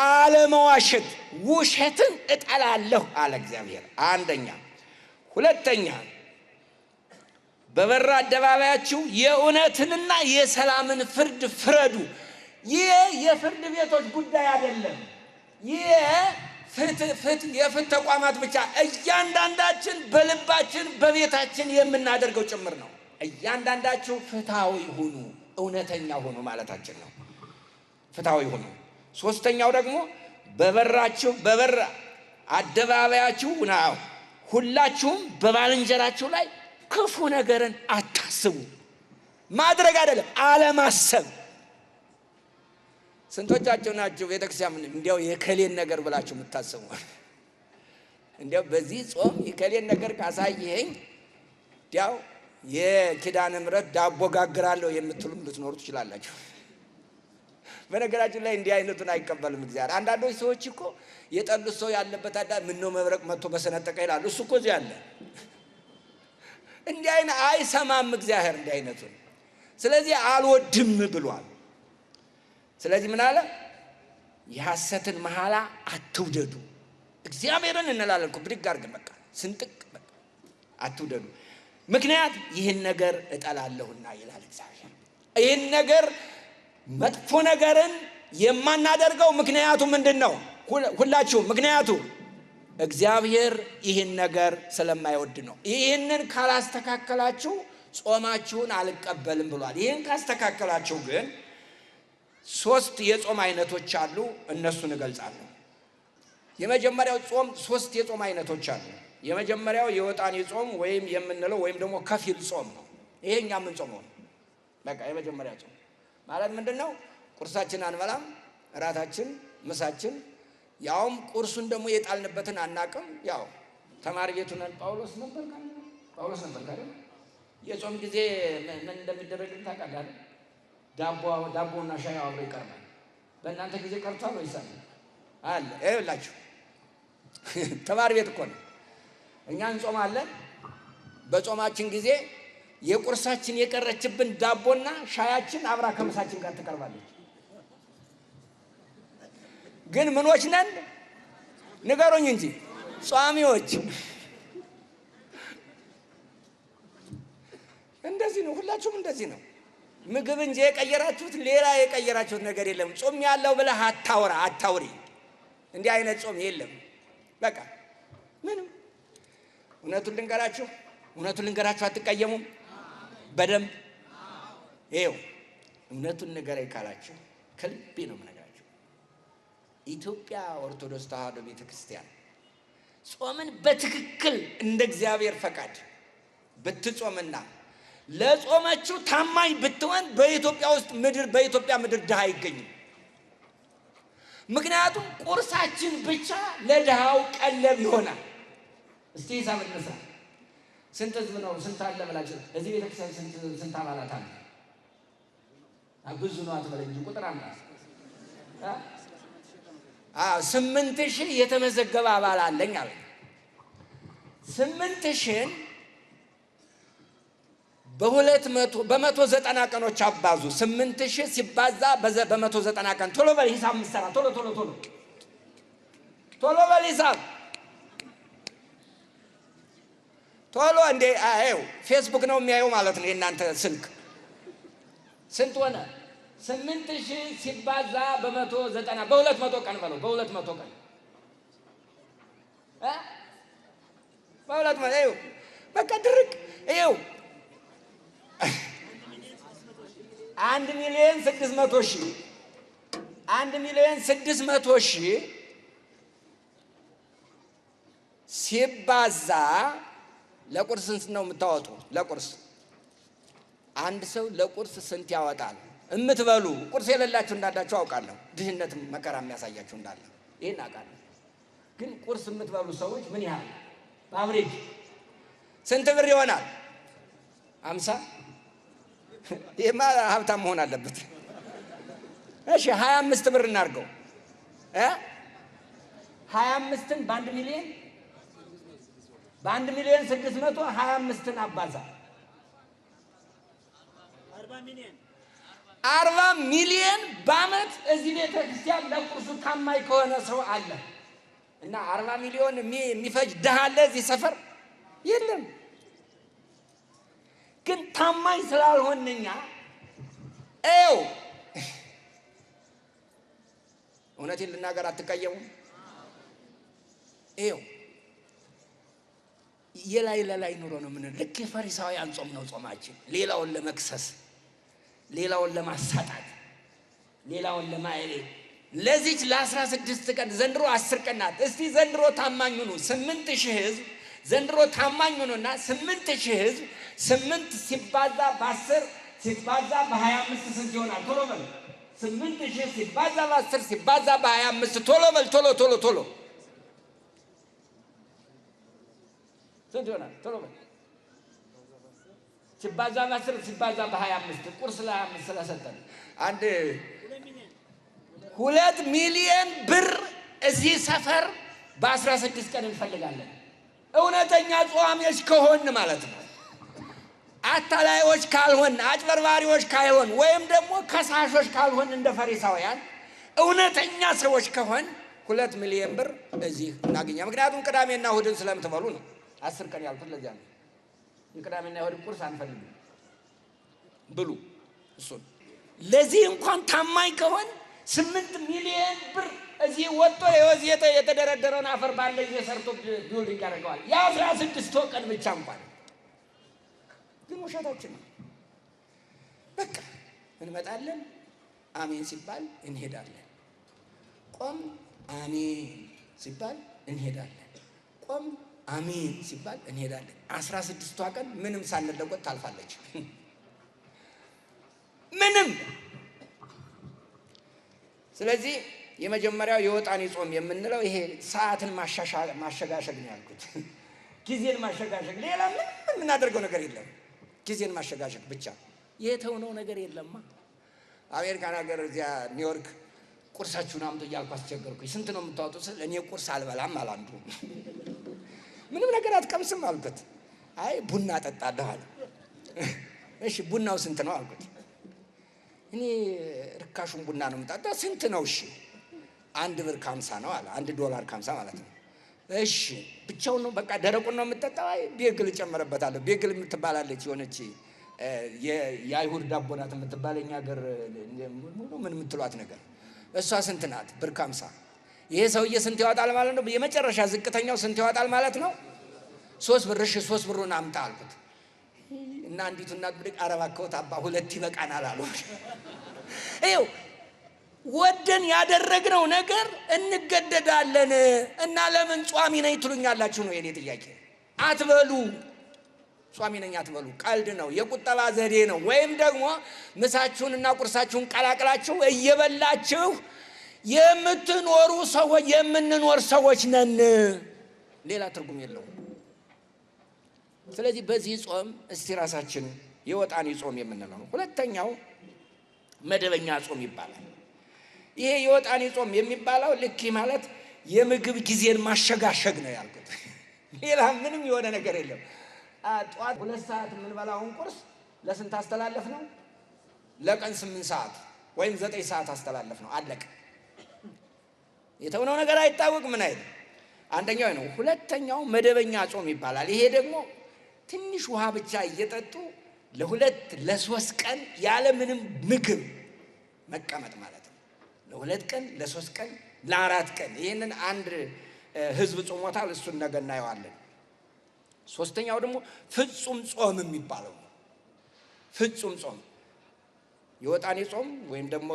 አለመዋሸት፣ ውሸትን እጠላለሁ አለ እግዚአብሔር። አንደኛ። ሁለተኛ በበራ አደባባያችሁ የእውነትንና የሰላምን ፍርድ ፍረዱ። ይህ የፍርድ ቤቶች ጉዳይ አይደለም። ይህ የፍትህ ተቋማት ብቻ እያንዳንዳችን በልባችን በቤታችን የምናደርገው ጭምር ነው። እያንዳንዳችሁ ፍትሃዊ ሁኑ፣ እውነተኛ ሁኑ ማለታችን ነው። ፍትሃዊ ሁኑ። ሶስተኛው ደግሞ በበር አደባባያችሁ ነው ሁላችሁም በባልንጀራችሁ ላይ ክፉ ነገርን አታስቡ። ማድረግ አይደለም አለማሰብ። ስንቶቻችሁ ናችሁ ቤተክርስቲያን እንዲያው የከሌን ነገር ብላችሁ የምታስቡ? እንዲያው በዚህ ጾም የከሌን ነገር ካሳየኸኝ እንዲያው የኪዳነ ምሕረት ዳቦ ጋግራለሁ የምትሉም ልትኖሩ ትችላላችሁ። በነገራችን ላይ እንዲህ አይነቱን አይቀበልም እግዚአብሔር። አንዳንዶች ሰዎች እኮ የጠሉት ሰው ያለበት ምን ነው መብረቅ መጥቶ በሰነጠቀ ይላሉ። እሱ እኮ እዚህ አለ። እንዲህ አይነት አይሰማም እግዚአብሔር እንዲህ አይነቱን። ስለዚህ አልወድም ብሏል። ስለዚህ ምን አለ? የሐሰትን መሐላ አትውደዱ። እግዚአብሔርን እንላለን እኮ ብድግ አድርገን በቃ ስንጥቅ በቃ አትውደዱ። ምክንያት ይህን ነገር እጠላለሁና ይላል እግዚአብሔር። ይህን ነገር መጥፎ ነገርን የማናደርገው ምክንያቱ ምንድነው? ሁላችሁ ምክንያቱ እግዚአብሔር ይህን ነገር ስለማይወድ ነው። ይህንን ካላስተካከላችሁ ጾማችሁን አልቀበልም ብሏል። ይህን ካስተካከላችሁ ግን 3 የጾም አይነቶች አሉ። እነሱን እገልጻለሁ። የመጀመሪያው ጾም 3 የጾም አይነቶች አሉ። የመጀመሪያው የወጣኒ ጾም ወይም የምንለው ወይም ደግሞ ከፊል ጾም ነው። ይሄኛ ምን ጾም ነው? በቃ የመጀመሪያ ጾም ማለት ምንድነው? ቁርሳችን አንበላም፣ እራታችን፣ ምሳችን ያውም ቁርሱን ደግሞ የጣልንበትን አናቅም። ያው ተማሪ ቤቱ ነን። ጳውሎስ ነበር ካለ የጾም ጊዜ ምን እንደሚደረግ ታውቃለህ? ዳቦና ሻይ አብሮ ይቀርባል። በእናንተ ጊዜ ቀርቷል ወይስ አለ? ይኸውላችሁ ተማሪ ቤት እኮ ነው። እኛ እንጾማለን። በጾማችን ጊዜ የቁርሳችን የቀረችብን ዳቦና ሻያችን አብራ ከምሳችን ጋር ትቀርባለች። ግን ምኖች ነን? ንገሩኝ እንጂ ጿሚዎች። እንደዚህ ነው። ሁላችሁም እንደዚህ ነው። ምግብ እንጂ የቀየራችሁት ሌላ የቀየራችሁት ነገር የለም። ጾም ያለው ብለህ አታውሪ። እንዲህ አይነት ጾም የለም። በቃ ምንም። እውነቱን ልንገራችሁ አትቀየሙም? በደንብ ይኸው እውነቱን ንገረኝ ካላችሁ ከልቤ ነው የምነግራችሁ። ኢትዮጵያ ኦርቶዶክስ ተዋሕዶ ቤተክርስቲያን ጾምን በትክክል እንደ እግዚአብሔር ፈቃድ ብትጾምና ለጾመችው ታማኝ ብትሆን በኢትዮጵያ ምድር ድሃ አይገኝም። ምክንያቱም ቁርሳችን ብቻ ለድሃው ቀለብ ይሆናል። እስቲ ሂሳብ እንስራ። ስንት ህዝብ ነው? ስንት አለ ብላችሁ እዚህ ቤተክርስቲያን ስንት አባላት አለ? ብዙ ነው አትበለኝ እንጂ ቁጥር አምጣ። 8000 የተመዘገበ አባል አለኝ አለ። 8000ን በ190 ቀኖች አባዙ። 8000 ሲባዛ በ190 ቀን። ቶሎ በል ሂሳብ ምሰራ። ቶሎ በል ሂሳብ ቶሎ። እንዴ አየው ፌስቡክ ነው የሚያየው ማለት ነው የእናንተ ስልክ። ስንት ሆነ? 8000 ሲባዛ በ190 በ200 ቀን በለው። በ200 ቀን በ200 ይኸው በቃ ድርቅ ይኸው 1,600,000 1,600,000 ሲባዛ ለቁርስ ስንት ነው የምታወጡ? ለቁርስ አንድ ሰው ለቁርስ ስንት ያወጣል? እምትበሉ ቁርስ የሌላችሁ እንዳላችሁ አውቃለሁ። ድህነት መከራ የሚያሳያችሁ እንዳለ ይሄን አውቃለሁ። ግን ቁርስ የምትበሉ ሰዎች ምን ያህል በአብሬጅ ስንት ብር ይሆናል? 50። ይሄማ ሀብታም መሆን አለበት። እሺ 25 ብር እናድርገው። 25ን በ1 ሚሊዮን በ1,600,000 25ን አባዛ 40 ሚሊዮን በአመት እዚህ ቤተክርስቲያን ለቁርሱ ታማኝ ከሆነ ሰው አለ። እና 40 ሚሊዮን የሚፈጅ ድሃ አለ እዚህ ሰፈር? የለም። ግን ታማኝ ስላልሆንኛ እውነቴን ልናገር አትቀየሙም? የላይ ኑሮ ነው። ምን ልክ የፈሪሳውያን ጾም ነው ጾማችን። ሌላውን ለመክሰስ፣ ሌላውን ለማሳጣት፣ ሌላውን ለማየት ለዚች ለ16 ቀን ዘንድሮ 10 ቀን ናት። እስቲ ዘንድሮ ታማኝ ሁኑ። 8000 ህዝብ ዘንድሮ ታማኝ ሁኑና 8000 ህዝብ 8 ሲባዛ በ10 ሲባዛ በ25 ስንት ይሆናል? ቶሎ በል። 8000 ሲባዛ በ10 ሲባዛ በ25 ቶሎ በል። ቶሎ ስንት ይሆናል? ቶሎ በል። ሲባዛ በ10 ሲባዛ በ25 ቁርስ ለ25 ስለሰጠን 2 ሚሊዮን ብር እዚህ ሰፈር በ16 ቀን እንፈልጋለን። እውነተኛ ጿሚዎች ከሆን ማለት ነው። አታላዮች ካልሆን፣ አጭበርባሪዎች ካልሆን፣ ወይም ደግሞ ከሳሾች ካልሆን እንደ ፈሪሳውያን እውነተኛ ሰዎች ከሆን 2 ሚሊዮን ብር እዚህ እናገኛ። ምክንያቱም ቅዳሜና እሑድን ስለምትበሉ ነው 10 ቀን ያልኩት ለዚያ ነው። የቅዳሜና እሑድ ቁርስ አንፈልግም ብሉ። እሱን ለዚህ እንኳን ታማኝ ከሆን 8 ሚሊዮን ብር እዚህ ወጥቶ የወዜተ የተደረደረውን አፈር ባለ እየሰርቶ ቢውልዲንግ ያደርገዋል። የ16 ቀን ብቻ እንኳን ግን ውሸታችን ነው። በቃ እንመጣለን፣ አሜን ሲባል እንሄዳለን። ቆም አሜን ሲባል እንሄዳለን። ቆም አሜን ሲባል እንሄዳለን። 16ቷ ቀን ምንም ሳንለወጥ ታልፋለች። ምንም። ስለዚህ የመጀመሪያው የወጣኒ ጾም የምንለው ይሄ ሰዓትን ማሸጋሸግ ነው ያልኩት። ጊዜን ማሸጋሸግ፣ ሌላ ምንም የምናደርገው ነገር የለም። ጊዜን ማሸጋሸግ ብቻ። የተውነው ነገር የለማ። አሜሪካን ሀገር እዚያ ኒውዮርክ ቁርሳችሁን አምጡ እያልኩ አስቸገርኩኝ። ስንት ነው የምታወጡት? እኔ ቁርስ አልበላም አላንዱ። ምንም ነገር አትቀምስም አልኩት። አይ ቡና ጠጣለሁ አለ። እሺ ቡናው ስንት ነው አልኩት። እኔ ርካሹን ቡና ነው የምጠጣው። ስንት ነው? እሺ $1.50 ነው አለ። $1.50 ማለት ነው። እሺ ብቻውን ነው በቃ ደረቁን ነው የምጠጣው? አይ ቤግል ጨመረበታለሁ። ቤግል የምትባላለች የሆነች የአይሁድ ዳቦ ናት የምትባል እኛ ሀገር ምን የምትሏት ነገር፣ እሷ ስንት ናት? $1.50። ይሄ ሰውዬ ስንት ያወጣል ማለት ነው? የመጨረሻ ዝቅተኛው ስንት ያወጣል ማለት ነው? 3 ብር። እሺ 3 ብሩን አምጣ አልኩት እና አንዲቱ እናት ብድግ አረባከውት አባ 2 ይበቃናል አሉ። ይኸው ወደን ያደረግነው ነገር እንገደዳለን። እና ለምን ጿሚ ነኝ ትሉኛላችሁ ነው የኔ ጥያቄ። አትበሉ፣ ጿሚ ነኝ አትበሉ። ቀልድ ነው፣ የቁጠባ ዘዴ ነው። ወይም ደግሞ ምሳችሁንና ቁርሳችሁን ቀላቅላችሁ እየበላችሁ የምትኖሩ ሰዎች የምንኖር ሰዎች ነን። ሌላ ትርጉም የለውም። ስለዚህ በዚህ ጾም እስቲ ራሳችን የወጣኒ ጾም የምንለው ነው። ሁለተኛው መደበኛ ጾም ይባላል። ይሄ የወጣኒ ጾም የሚባለው ልክ ማለት የምግብ ጊዜን ማሸጋሸግ ነው ያልኩት። ሌላ ምንም የሆነ ነገር የለም። ጠዋት 2 ሰዓት የምንበላውን ቁርስ ለስንት አስተላለፍ ነው? ለቀን 8 ሰዓት ወይም 9 ሰዓት አስተላለፍ ነው። አለቀ። የተውነው ነገር አይታወቅ ምን አይደል? አንደኛው ነው። ሁለተኛው መደበኛ ጾም ይባላል። ይሄ ደግሞ ትንሽ ውሃ ብቻ እየጠጡ ለ2 ለ3 ቀን ያለ ምንም ምግብ መቀመጥ ማለት ነው። ለ2 ቀን ለ3 ቀን ለ4 ቀን ይሄንን አንድ ህዝብ ጾሞታል። እሱን ነገ እናየዋለን። ሶስተኛው ደግሞ ፍጹም ጾም የሚባለው ነው። ፍጹም ጾም የወጣኒ ጾም ወይም ደግሞ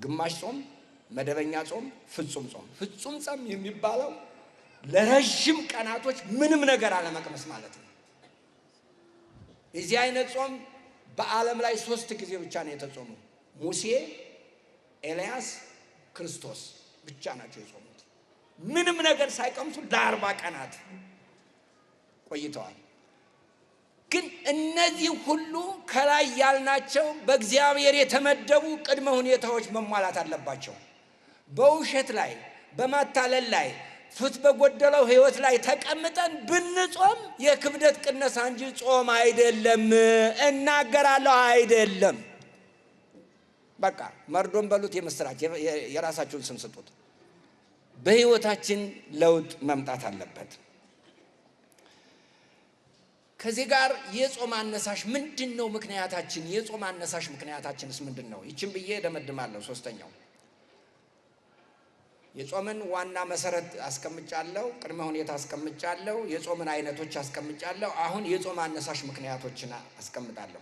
ግማሽ ጾም፣ መደበኛ ጾም፣ ፍጹም ጾም። ፍጹም ጾም የሚባለው ለረጅም ቀናቶች ምንም ነገር አለመቅመስ ማለት ነው። የዚህ አይነት ጾም በዓለም ላይ 3 ጊዜ ብቻ ነው የተጾመው። ሙሴ፣ ኤልያስ፣ ክርስቶስ ብቻ ናቸው የጾሙት። ምንም ነገር ሳይቀምሱ ለ40 ቀናት ቆይተዋል። ግን እነዚህ ሁሉ ከላይ ያልናቸው በእግዚአብሔር የተመደቡ ቅድመ ሁኔታዎች መሟላት አለባቸው። በውሸት ላይ በማታለል ላይ ፍት በጎደለው ህይወት ላይ ተቀምጠን ብንጾም የክብደት ቅነሳ እንጂ ጾም አይደለም። እናገራለሁ አይደለም። በቃ መርዶን በሉት፣ የምስራች የራሳችሁን ስም ስጡት። በህይወታችን ለውጥ መምጣት አለበት። ከዚህ ጋር የጾም አነሳሽ ምንድነው? ምክንያታችን የጾም አነሳሽ ምክንያታችንስ ምንድነው? ይችን ብዬ ደመድማለሁ። ሶስተኛው የጾምን ዋና መሰረት አስቀምጫለሁ፣ ቅድመ ሁኔታ አስቀምጫለሁ፣ የጾምን አይነቶች አስቀምጫለሁ። አሁን የጾም አነሳሽ ምክንያቶችን አስቀምጣለሁ።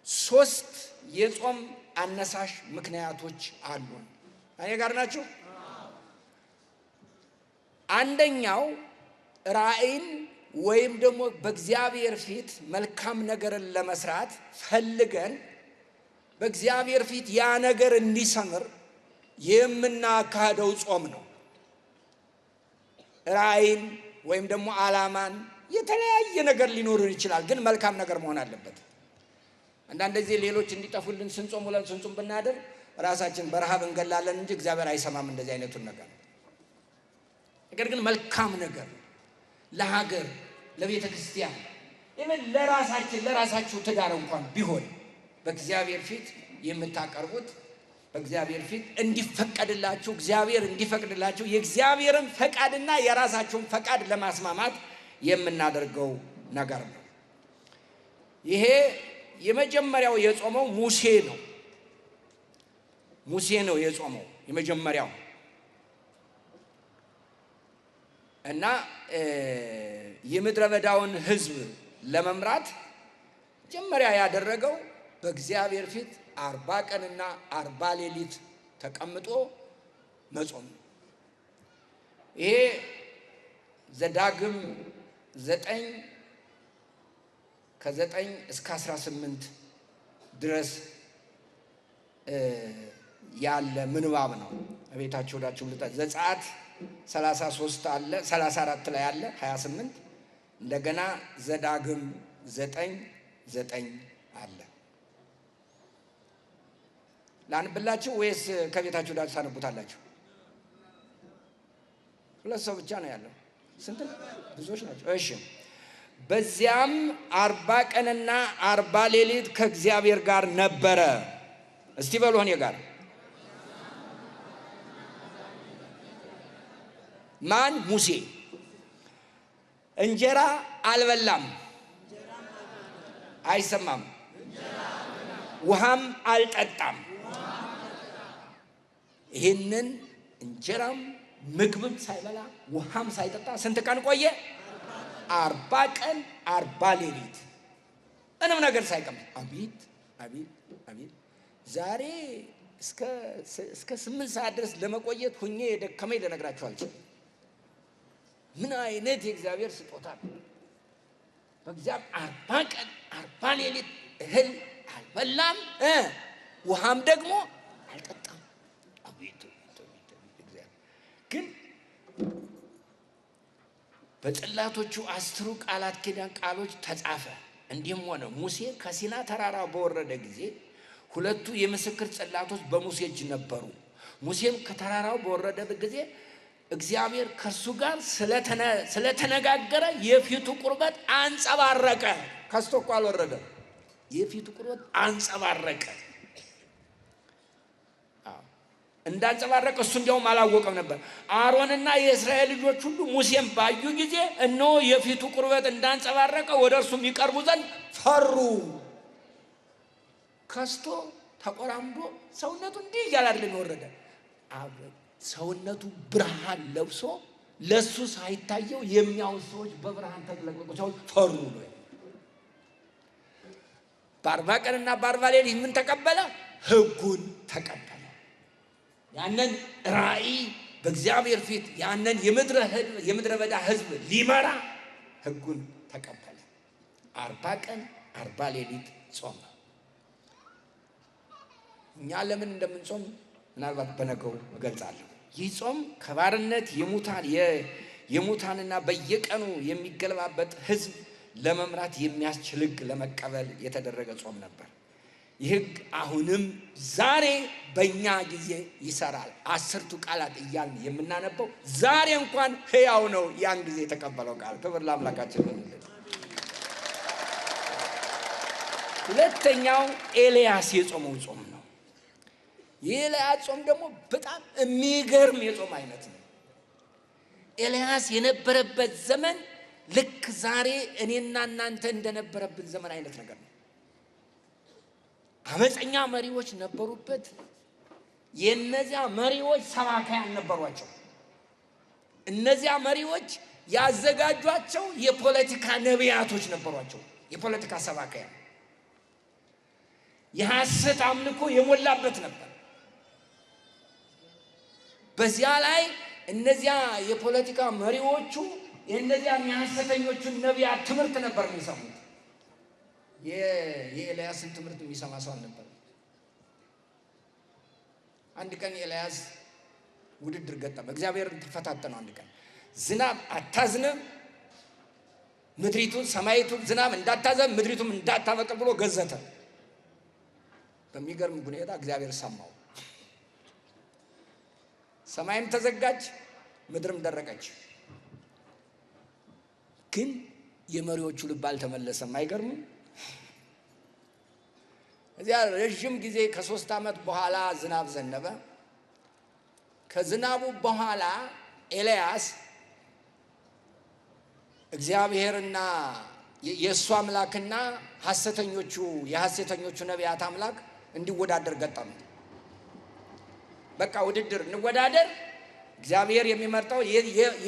3 የጾም አነሳሽ ምክንያቶች አሉ። እኔ ጋር ናችሁ? አንደኛው ራእይን ወይም ደግሞ በእግዚአብሔር ፊት መልካም ነገርን ለመስራት ፈልገን በእግዚአብሔር ፊት ያ ነገር እንዲሰምር የምናካሄደው ጾም ነው። ራእይን ወይም ደግሞ ዓላማን የተለያየ ነገር ሊኖር ይችላል፣ ግን መልካም ነገር መሆን አለበት። አንዳንድ ጊዜ ሌሎች እንዲጠፉልን ስንጾም ውለን ስንጾም ብናደር ራሳችን በረሃብ እንገላለን እንጂ እግዚአብሔር አይሰማም እንደዚህ አይነቱን ነገር። ነገር ግን መልካም ነገር ለሀገር፣ ለቤተ ክርስቲያን፣ ለራሳችሁ ትዳር እንኳን ቢሆን በእግዚአብሔር ፊት የምታቀርቡት በእግዚአብሔር ፊት እንዲፈቀድላችሁ እግዚአብሔር እንዲፈቅድላችሁ የእግዚአብሔርን ፈቃድና የራሳችሁን ፈቃድ ለማስማማት የምናደርገው ነገር ነው። ይሄ የመጀመሪያው የጾመው ሙሴ ነው። ሙሴ ነው የጾመው የመጀመሪያው እና የምድረ በዳውን ሕዝብ ለመምራት መጀመሪያ ያደረገው በእግዚአብሔር ፊት 40 ቀንና 40 ሌሊት ተቀምጦ መጾም። ይሄ ዘዳግም 9 ከ9 እስከ 18 ድረስ ያለ ምንባብ ነው። ቤታችሁ ወዳችሁ ዘጸአት 33 አለ 34 ላይ አለ 28 እንደገና ዘዳግም 9 አለ። ላንብላችሁ ወይስ ከቤታችሁ ወዳችሁ ታነቡታላችሁ? ሁለት ሰው ብቻ ነው ያለው። ስንት ብዙዎች ናቸው። እሺ በዚያም 40 ቀንና 40 ሌሊት ከእግዚአብሔር ጋር ነበረ። እስቲ በሉ እኔ ጋር ማን? ሙሴ። እንጀራ አልበላም፣ አይሰማም። ውሃም አልጠጣም። ይህንን እንጀራም ምግብም ሳይበላ ውሃም ሳይጠጣ ስንት ቀን ቆየ? 40 ቀን 40 ሌሊት ምንም ነገር ሳይቀምስ። አቤት አቤት አቤት! ዛሬ እስከ 8 ሰዓት ድረስ ለመቆየት ሁኜ የደከመኝ ልነግራችሁ አልችልም። ምን አይነት የእግዚአብሔር ስጦታ ነው! በእግዚአብሔር 40 ቀን 40 ሌሊት እህል አልበላም፣ ውሃም ደግሞ አልጠጣም። አቤት! ግን በጽላቶቹ 10ሩ ቃላት ኪዳን ቃሎች ተጻፈ። እንዲህም ሆነ ሙሴ ከሲና ተራራ በወረደ ጊዜ 2ቱ የምስክር ጽላቶች በሙሴ እጅ ነበሩ። ሙሴም ከተራራው በወረደበት ጊዜ እግዚአብሔር ከእርሱ ጋር ስለተነጋገረ የፊቱ ቁርበት አንጸባረቀ። ከስቶ እኮ አልወረደም። የፊቱ ቁርበት አንጸባረቀ። እንዳንጸባረቀ እሱ እንዲያውም አላወቀም ነበር። አሮንና የእስራኤል ልጆች ሁሉ ሙሴን ባዩ ጊዜ እነሆ የፊቱ ቁርበት እንዳንጸባረቀ ወደ እርሱ የሚቀርቡ ዘንድ ፈሩ። ከስቶ ተቆራምዶ ሰውነቱ እንዲህ እያለ አይደለም የወረደ። ሰውነቱ ብርሃን ለብሶ ለሱ ሳይታየው የሚያዩት ሰዎች በብርሃን ተጥለቅልቀው ሰዎች ፈሩ ነው። በ40 ቀንና በ40 ሌሊት ምን ተቀበለ? ሕጉን ተቀበለ። ያንን ራእይ በእግዚአብሔር ፊት ያንን የምድረ በዳ ሕዝብ ሊመራ ሕጉን ተቀበለ። 40 ቀን 40 ሌሊት ጾመ። እኛ ለምን እንደምንጾም ምናልባት በነገው እገልጻለሁ። ይህ ጾም ከባርነት የሙታንና በየቀኑ የሚገለባበጥ ሕዝብ ለመምራት የሚያስችል ሕግ ለመቀበል የተደረገ ጾም ነበር። ይህ ሕግ አሁንም ዛሬ በእኛ ጊዜ ይሰራል። 10ቱ ቃላት እያልን የምናነበው ዛሬ እንኳን ሕያው ነው። ያን ጊዜ የተቀበለው ቃል ክብር ለአምላካችን ነው። ሁለተኛው ኤልያስ የጾመው ጾም ነው። የኤልያስ ጾም ደግሞ በጣም የሚገርም የጾም አይነት ነው። ኤልያስ የነበረበት ዘመን ልክ ዛሬ እኔና እናንተ እንደነበረብን ዘመን አይነት ነገር ነው። አመፀኛ መሪዎች ነበሩበት። የነዚያ መሪዎች ሰባካያን ነበሯቸው። እነዚያ መሪዎች ያዘጋጇቸው የፖለቲካ ነቢያቶች ነበሯቸው። የፖለቲካ ሰባካያን የሐሰት አምልኮ የሞላበት ነበር። በዚያ ላይ እነዚያ የፖለቲካ መሪዎቹ የእነዚያ የሐሰተኞቹን ነቢያት ትምህርት ነበር የሚሰሙት። የኤልያስን ትምህርት የሚሰማ ሰው አልነበር። አንድ ቀን ኤልያስ ውድድር ገጠመ። እግዚአብሔር ተፈታተነው። አንድ ቀን ዝናብ አታዝንም፣ ምድሪቱን ሰማይቱን ዝናብ እንዳታዘንብ ምድሪቱም እንዳታበቅል ብሎ ገዘተ። በሚገርም ሁኔታ እግዚአብሔር ሰማው። ሰማይም ተዘጋች፣ ምድርም ደረቀች። ግን የመሪዎቹ ልብ አልተመለሰም። አይገርምም? እዚያ ረዥም ጊዜ ከ3 ዓመት በኋላ ዝናብ ዘነበ። ከዝናቡ በኋላ ኤልያስ እግዚአብሔርና የእሱ አምላክና የሐሰተኞቹ ነቢያት አምላክ እንዲወዳደር ገጠሙ። በቃ ውድድር እንወዳደር፣ እግዚአብሔር የሚመርጠው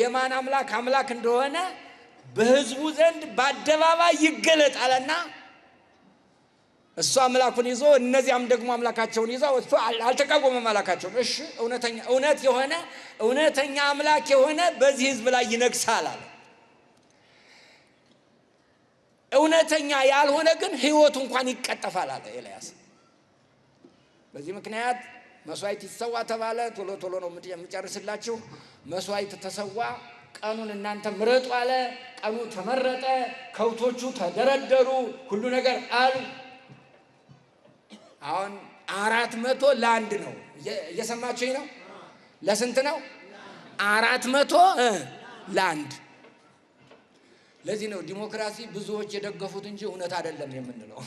የማን አምላክ እንደሆነ በሕዝቡ ዘንድ በአደባባይ ይገለጥ አለና እሱ አምላኩን ይዞ እነዚያም ደግሞ አምላካቸውን ይዘው እሱ አልተቃወመም አምላካቸውን። እሺ እውነተኛ አምላክ የሆነ በዚህ ሕዝብ ላይ ይነግሳል አለ። እውነተኛ ያልሆነ ግን ሕይወቱ እንኳን ይቀጠፋል አለ ኤልያስ። በዚህ ምክንያት መስዋዕት ይሰዋ ተባለ። ቶሎ ነው የምጨርስላችሁ። መስዋዕት ተሰዋ። ቀኑን እናንተ ምረጡ አለ። ቀኑ ተመረጠ። ከብቶቹ ተደረደሩ። ሁሉ ነገር አሉ። አሁን 400 ለአንድ ነው። እየሰማችሁኝ ነው? ለስንት ነው? 400 ለአንድ። ለዚህ ነው ዲሞክራሲ ብዙዎች የደገፉት እንጂ እውነት አይደለም የምንለው።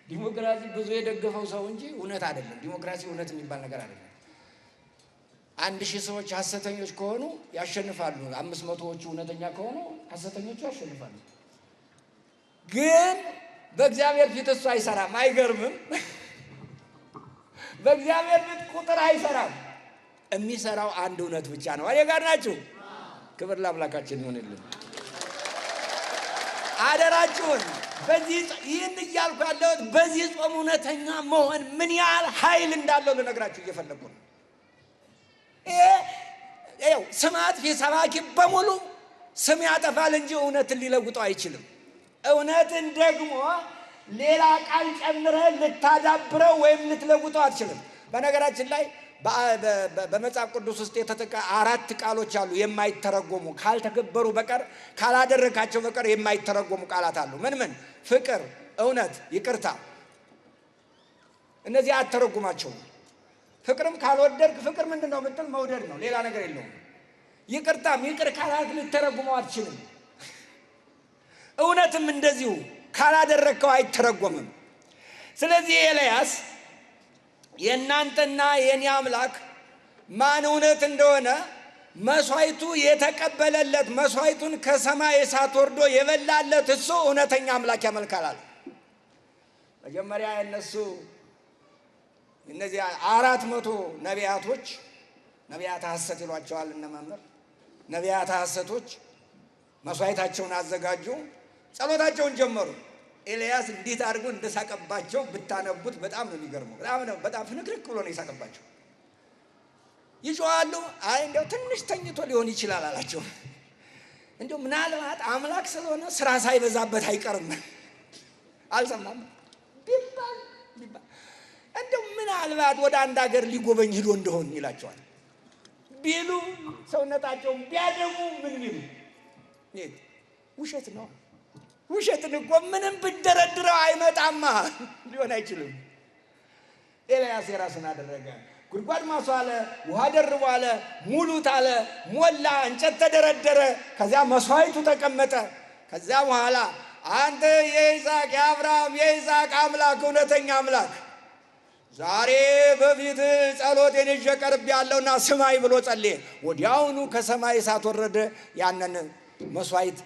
ዲሞክራሲ ብዙ የደገፈው ሰው እንጂ እውነት አይደለም። ዲሞክራሲ እውነት የሚባል ነገር አይደለም። 1000 ሰዎች ሐሰተኞች ከሆኑ ያሸንፋሉ። 500ዎቹ እውነተኛ ከሆኑ ሐሰተኞቹ ያሸንፋሉ። ግን በእግዚአብሔር ፊት እሱ አይሰራም። አይገርምም? በእግዚአብሔር ፊት ቁጥር አይሰራም። የሚሰራው አንድ እውነት ብቻ ነው። አየ ጋር ናችሁ። ክብር ለአምላካችን ይሁንልን። አደራችሁን ይህን እያልኩ ያለሁት በዚህ ጾም እውነተኛ መሆን ምን ያህል ኃይል እንዳለው ልነግራችሁ እየፈለኩ ነው። ይኸው ስም አጥፊ ሰባኪ በሙሉ ስም ያጠፋል እንጂ እውነትን ሊለውጠው አይችልም። እውነትን ደግሞ ሌላ ቃል ጨምረህ ልታዳብረው ወይም ልትለውጠው አትችልም። በነገራችን ላይ በመጽሐፍ ቅዱስ ውስጥ 4 ቃሎች አሉ የማይተረጎሙ፣ ካልተገበሩ በቀር ካላደረካቸው በቀር የማይተረጎሙ ቃላት አሉ። ምን? ፍቅር፣ እውነት፣ ይቅርታ። እነዚህ አትተረጉማቸውም። ፍቅርም ካልወደድክ ፍቅር ምንድን ነው ብትል መውደድ ነው፣ ሌላ ነገር የለውም። ይቅርታም ይቅር ካላልክ ልትተረጉመው አትችልም። እውነትም እንደዚሁ ካላደረከው አይተረጎምም። ስለዚህ ኤልያስ የእናንተና የኔ አምላክ ማን እውነት እንደሆነ መስዋዕቱ የተቀበለለት መስዋዕቱን ከሰማይ እሳት ወርዶ የበላለት እሱ እውነተኛ አምላክ ያመልካል። መጀመሪያ እነዚህ 400 ነቢያቶች፣ ነቢያት ሐሰት ይሏቸዋል እነ መምህር፣ ነቢያት ሐሰቶች መስዋዕታቸውን አዘጋጁ፣ ጸሎታቸውን ጀመሩ። ኤልያስ እንዴት አድርጎ እንደሳቀባቸው ብታነቡት በጣም ነው የሚገርመው። በጣም ፍንክርክ ብሎ ነው የሳቀባቸው። ይጮኻሉ። አይ እንደው ትንሽ ተኝቶ ሊሆን ይችላል አላቸው። እንደው ምናልባት አምላክ ስለሆነ ስራ ሳይበዛበት አይቀርም አልሰማም ቢባል እንደው ምናልባት ወደ አንድ ሀገር ሊጎበኝ ሂዶ እንደሆን ይላቸዋል ቢሉ ሰውነታቸውን ቢያደሙ ምን ቢሉ ውሸት ነው። ውሸትን እኮ ምንም ብደረድረው አይመጣማ፣ ሊሆን አይችልም። ኤልያስ የራሱን አደረገ። ጉድጓድ ማሱ አለ፣ ውሃ ደርቦ አለ፣ ሙሉት አለ፣ ሞላ፣ እንጨት ተደረደረ። ከዚያ መስዋዕቱ ተቀመጠ። ከዚያ በኋላ አንተ የይስሐቅ የአብርሃም የይስሐቅ አምላክ እውነተኛ አምላክ ዛሬ በፊት ጸሎቴን ይዤ ቀርቤያለሁና ስማኝ ብሎ ጸለየ። ወዲያውኑ ከሰማይ እሳት ወረደ። ያንን መስዋዕት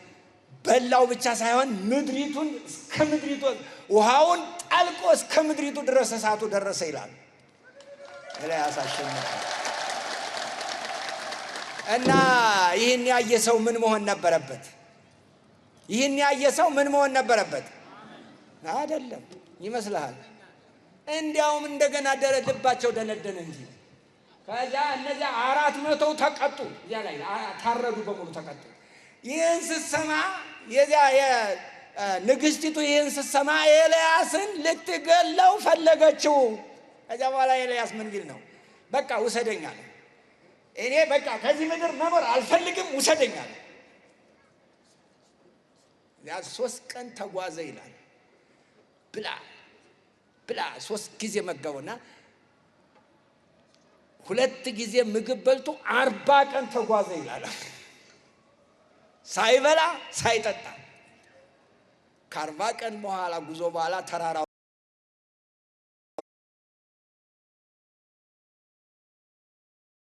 በላው ብቻ ሳይሆን ምድሪቱን እስከ ምድሪቱ ውሃውን ጠልቆ እስከ ምድሪቱ ድረስ እሳቱ ደረሰ ይላል። ኤልያስ አሸነፈ። እና ይህን ያየ ሰው ምን መሆን ነበረበት? ይህን ያየ ሰው ምን መሆን ነበረበት? አይደለም ይመስልሃል? እንዲያውም እንደገና ልባቸው ደነደነ እንጂ። ከዚያ እነዚያ 400 ተቀጡ። እዚያ ላይ ታረዱ፣ በሙሉ ተቀጡ። ይህን ስትሰማ የዚያ ንግስቲቱ ይህን ስትሰማ ኤልያስን ልትገለው ፈለገችው። ከዚያ በኋላ ኤልያስ ምን ቢል ነው? በቃ ውሰደኛል፣ እኔ በቃ ከዚህ ምድር መኖር አልፈልግም፣ ውሰደኛል። ያ 3 ቀን ተጓዘ ይላል። ብላ 3 ጊዜ መገበውና 2 ጊዜ ምግብ በልቶ 40 ቀን ተጓዘ ይላል። ሳይበላ ሳይጠጣ ከ40 ቀን በኋላ ጉዞ በኋላ ተራራ